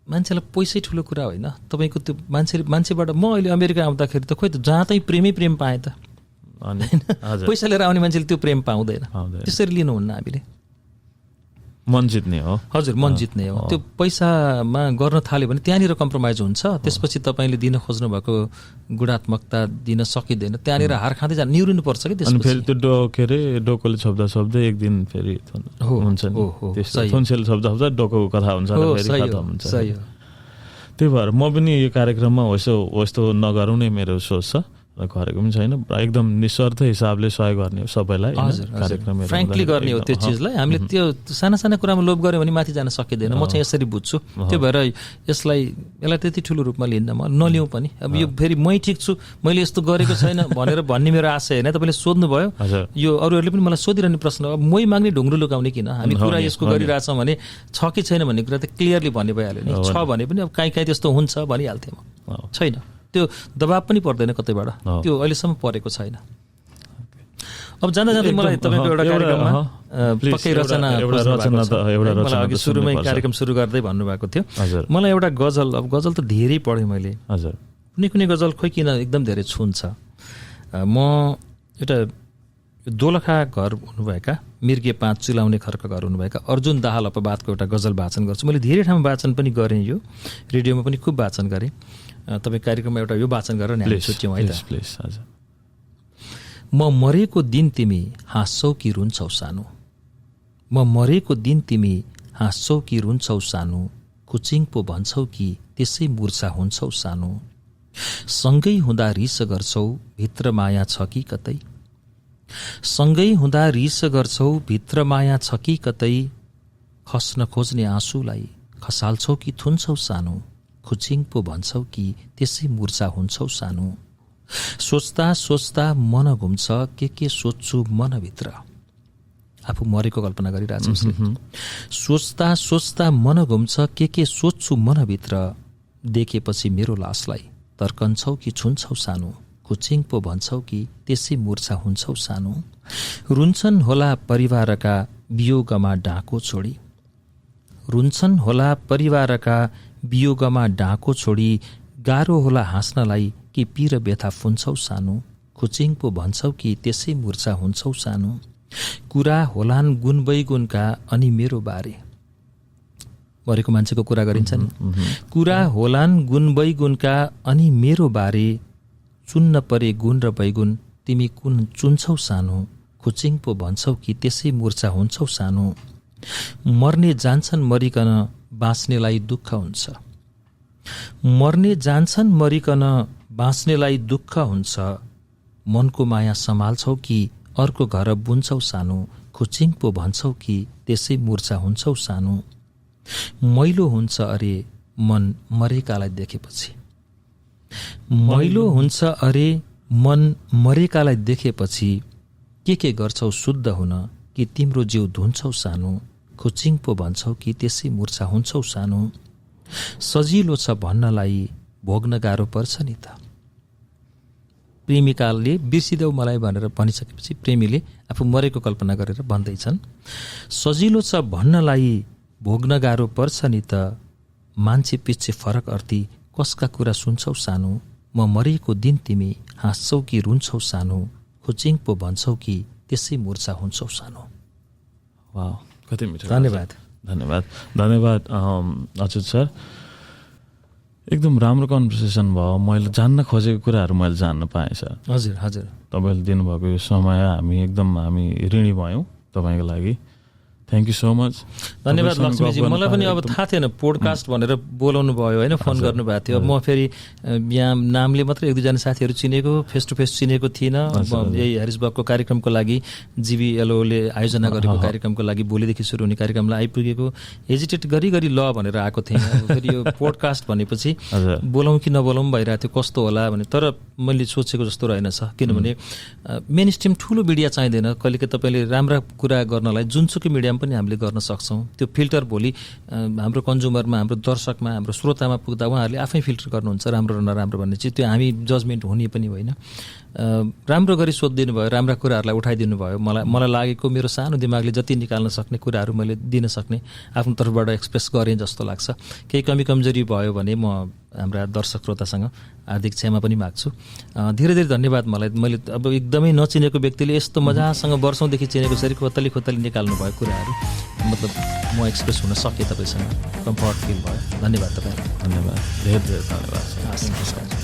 मान्छेलाई पैसै ठुलो कुरा होइन। तपाईँको त्यो मान्छेबाट म अहिले अमेरिका आउँदाखेरि त खोइ त जहाँ तै प्रेमै प्रेम पाएँ त, पैसा लिएर आउने मान्छेले त्यो प्रेम पाउँदैन। त्यसरी लिनुहुन्न हामीले, मन जित्ने हो। हजुर, मन जित्ने हो। त्यो पैसामा गर्न थाल्यो भने त्यहाँनिर कम्प्रोमाइज हुन्छ। त्यसपछि तपाईँले दिन खोज्नु भएको गुणात्मकता दिन सकिँदैन, त्यहाँनिर हार खाँदै जानु निहुरिनुपर्छ कि। त्यसपछि फेरि त्यो के अरे डोकोले छोप्दा छोप्दै एक दिन फेरि हुन्छ नि, थुन्सेल छोप्दा छोप्दा डोकोको कथा हुन्छ, खतम हुन्छ। त्यही भएर म पनि यो कार्यक्रममा वस्तो नगरौँ नै मेरो सोच छ, गरेको पनि छैन। एकदम निस्वार्थ हिसाबले सहयोग गर्ने हो सबैलाई, कार्यक्रम फ्रेङ्कली गर्ने हो त्यो चिजलाई। हामीले त्यो साना साना कुरामा लोभ गऱ्यो भने माथि जान सकिँदैन। म चाहिँ यसरी बुझ्छु। त्यो भएर यसलाई त्यति ठुलो रूपमा लिन्न, म नलिउँ पनि। अब यो फेरि मै ठिक छु, मैले यस्तो गरेको छैन भनेर भन्ने मेरो आशय होइन। तपाईँले सोध्नुभयो, यो अरूहरूले पनि मलाई सोधिरहने प्रश्न हो, मै माग्ने ढुङ्ग्रो लुकाउने किन, हामी कुरा यसको गरिरहेछौँ भने छ कि छैन भन्ने कुरा त क्लियरली भन्ने भइहाल्यो नि। छ भने पनि अब काहीँ त्यस्तो हुन्छ भनिहाल्थेँ म, छैन त्यो दबाब पनि पर्दैन कतैबाट, त्यो अहिलेसम्म परेको छैन। अब जाँदा जाँदै मलाई तपाईँको एउटा कार्यक्रममा पक्कै रचना अघि सुरुमै कार्यक्रम सुरु गर्दै भन्नुभएको थियो, मलाई एउटा गजल, अब गजल त धेरै पढेँ मैले, कुनै कुनै गजल खोइ किन एकदम धेरै छुन्छ। म एउटा दोलखा घर हुनुभएका मिर्गे 5 चिलाउने खर्क घर हुनुभएका अर्जुन दाहाल अपवादको एउटा गजल वाचन गर्छु। मैले धेरै ठाउँमा वाचन पनि गरेँ, यो रेडियोमा पनि खुब वाचन गरेँ। तपाईँ कार्यक्रममा एउटा यो वाचन गरेर नि हामी छुट्यौँ है त। म मरेको दिन तिमी हाँस्छौ कि रुन्छौ सानो, म मरेको दिन तिमी हाँस्छौ कि रुन्छौ सानो, कुचिङ पो भन्छौ कि त्यसै मुर्छा हुन्छौ सानो, सँगै हुँदा रिस गर्छौ भित्र माया छ कि कतै, सँगै हुँदा रिस गर्छौ भित्र माया छ कि कतै, खस्न खोज्ने आँसुलाई खसाल्छौ कि थुन्छौ सानो, खुचिङ पो भन्छौ कि त्यसै मुर्छा हुन्छौ सानो, सोच्दा सोच्दा मन घुम्छ के सोच्छु मनभित्र। आफू मरेको कल्पना गरिरहेछ उसले। सोच्दा सोच्दा मन घुम्छ के सोच्छु मनभित्र, देखेपछि मेरो लासलाई तर्कन्छौ कि छुन्छौ सानो, खुचिङ पो भन्छौ कि त्यसै मुर्छा हुन्छौ सानो, रुन्छन् होला परिवारका वियोगमा डाको छोडी, रुन्छन् होला परिवारका वियोगमा डाको छोडी, गाह्रो होला हाँस्नलाई कि पीर व्यथा फुन्छौ सानो, खुचिङ पो भन्छौ कि त्यसै मुर्छा हुन्छौ सानो, कुरा होलान् गुण बैगुणका अनि मेरो बारे, मरेको मान्छेको कुरा गरिन्छ नि, कुरा होलान् गुण बैगुणका अनि मेरो बारे, चुन्न परे गुण र बैगुण तिमी कुन चुन्छौ सानो, खुचिङ पो भन्छौ कि त्यसै मुर्छा हुन्छौ सानो, मर्ने जान्छन् मरिकन बाँच्नेलाई दुःख हुन्छ, मर्ने जान्छन् मरिकन बाँच्नेलाई दुःख हुन्छ, मनको माया सम्हाल्छौ कि अर्को घर बुन्छौ सानो, खुचिङ पो भन्छौ कि त्यसै मुर्छा हुन्छौ सानो, मैलो हुन्छ अरे मन मरेकालाई देखेपछि, मैलो हुन्छ अरे मन मरेकालाई देखेपछि, के गर्छौ शुद्ध हुन कि तिम्रो जिउ धुन्छौ सानो, खुचिङ पो भन्छौ कि त्यसै मुर्छा हुन्छौ सानो, सजिलो छ भन्नलाई भोग्न गाह्रो पर्छ नि त, प्रेमिकाले बिर्सिदेऊ मलाई भनेर भनिसकेपछि प्रेमीले आफू मरेको कल्पना गरेर भन्दैछन्, सजिलो छ भन्नलाई भोग्न गाह्रो पर्छ नि त, मान्छे पिच्छे फरक अर्थी कसका कुरा सुन्छौ सानो, म मरेको दिन तिमी हाँस्छौ कि रुन्छौ सानो, खुचिङ पो भन्छौ कि त्यसै मुर्छा हुन्छौ सानो। वाह, कति मिठो। धन्यवाद। धन्यवाद धन्यवाद अच्युत सर, एकदम राम्रो कन्भर्सेसन भयो। मैले जान्न खोजेको कुराहरू मैले जान्न पाएँ सर। हजुर हजुर, तपाईँले दिनुभएको यो समय हामी ऋणी भयौँ तपाईँको लागि। Thank you so much. धन्यवाद लक्ष्मीजी। मलाई पनि अब थाहा थिएन पोडकास्ट भनेर बोलाउनु भयो होइन, फोन गर्नुभएको थियो। म फेरि यहाँ नामले मात्रै एक दुईजना साथीहरू चिनेको, फेस टु फेस चिनेको थिइनँ। यही हेरिसबर्गको कार्यक्रमको लागि जिबिएलओले आयोजना गरेको कार्यक्रमको लागि भोलिदेखि सुरु हुने कार्यक्रमलाई आइपुगेको, हेजिटेट गरी ल भनेर आएको थिएँ। फेरि यो पोडकास्ट भनेपछि बोलाउँ कि नबोलाउँ भइरहेको थियो, कस्तो होला भने। तर मैले सोचेको जस्तो रहेनछ, किनभने मेन स्ट्रिम ठुलो मिडिया चाहिँदैन। कहिलेकाहीँ तपाईँले राम्रा कुरा गर्नलाई जुनसुकै मिडियामा पनि हामीले गर्न सक्छौँ। त्यो फिल्टर भोलि हाम्रो कन्ज्युमरमा, हाम्रो दर्शकमा, हाम्रो श्रोतामा पुग्दा उहाँहरूले आफै फिल्टर गर्नुहुन्छ राम्रो र नराम्रो भन्ने चिज। त्यो हामी जजमेन्ट हुने पनि होइन। राम्रो गरी सोधिदिनु भयो, राम्रा कुराहरूलाई उठाइदिनु भयो। मलाई लागेको मेरो सानो दिमागले जति निकाल्न सक्ने कुराहरू मैले दिन सक्ने आफ्नो तर्फबाट एक्सप्रेस गरेँ जस्तो लाग्छ। केही कमी कमजोरी भयो भने म हाम्रा दर्शक श्रोतासँग हार्दिक क्षमा पनि माग्छु। धेरै धेरै धन्यवाद। मैले अब एकदमै नचिनेको व्यक्तिले यस्तो मजासँग वर्षौँदेखि चिनेको सरी खोतली निकाल्नु भयो कुराहरू, मतलब म एक्सप्रेस हुन सकेँ तपाईँसँग, कम्फर्ट फिल भयो। धन्यवाद तपाईँलाई। धन्यवाद, धेरै धेरै धन्यवाद। नमस्कार।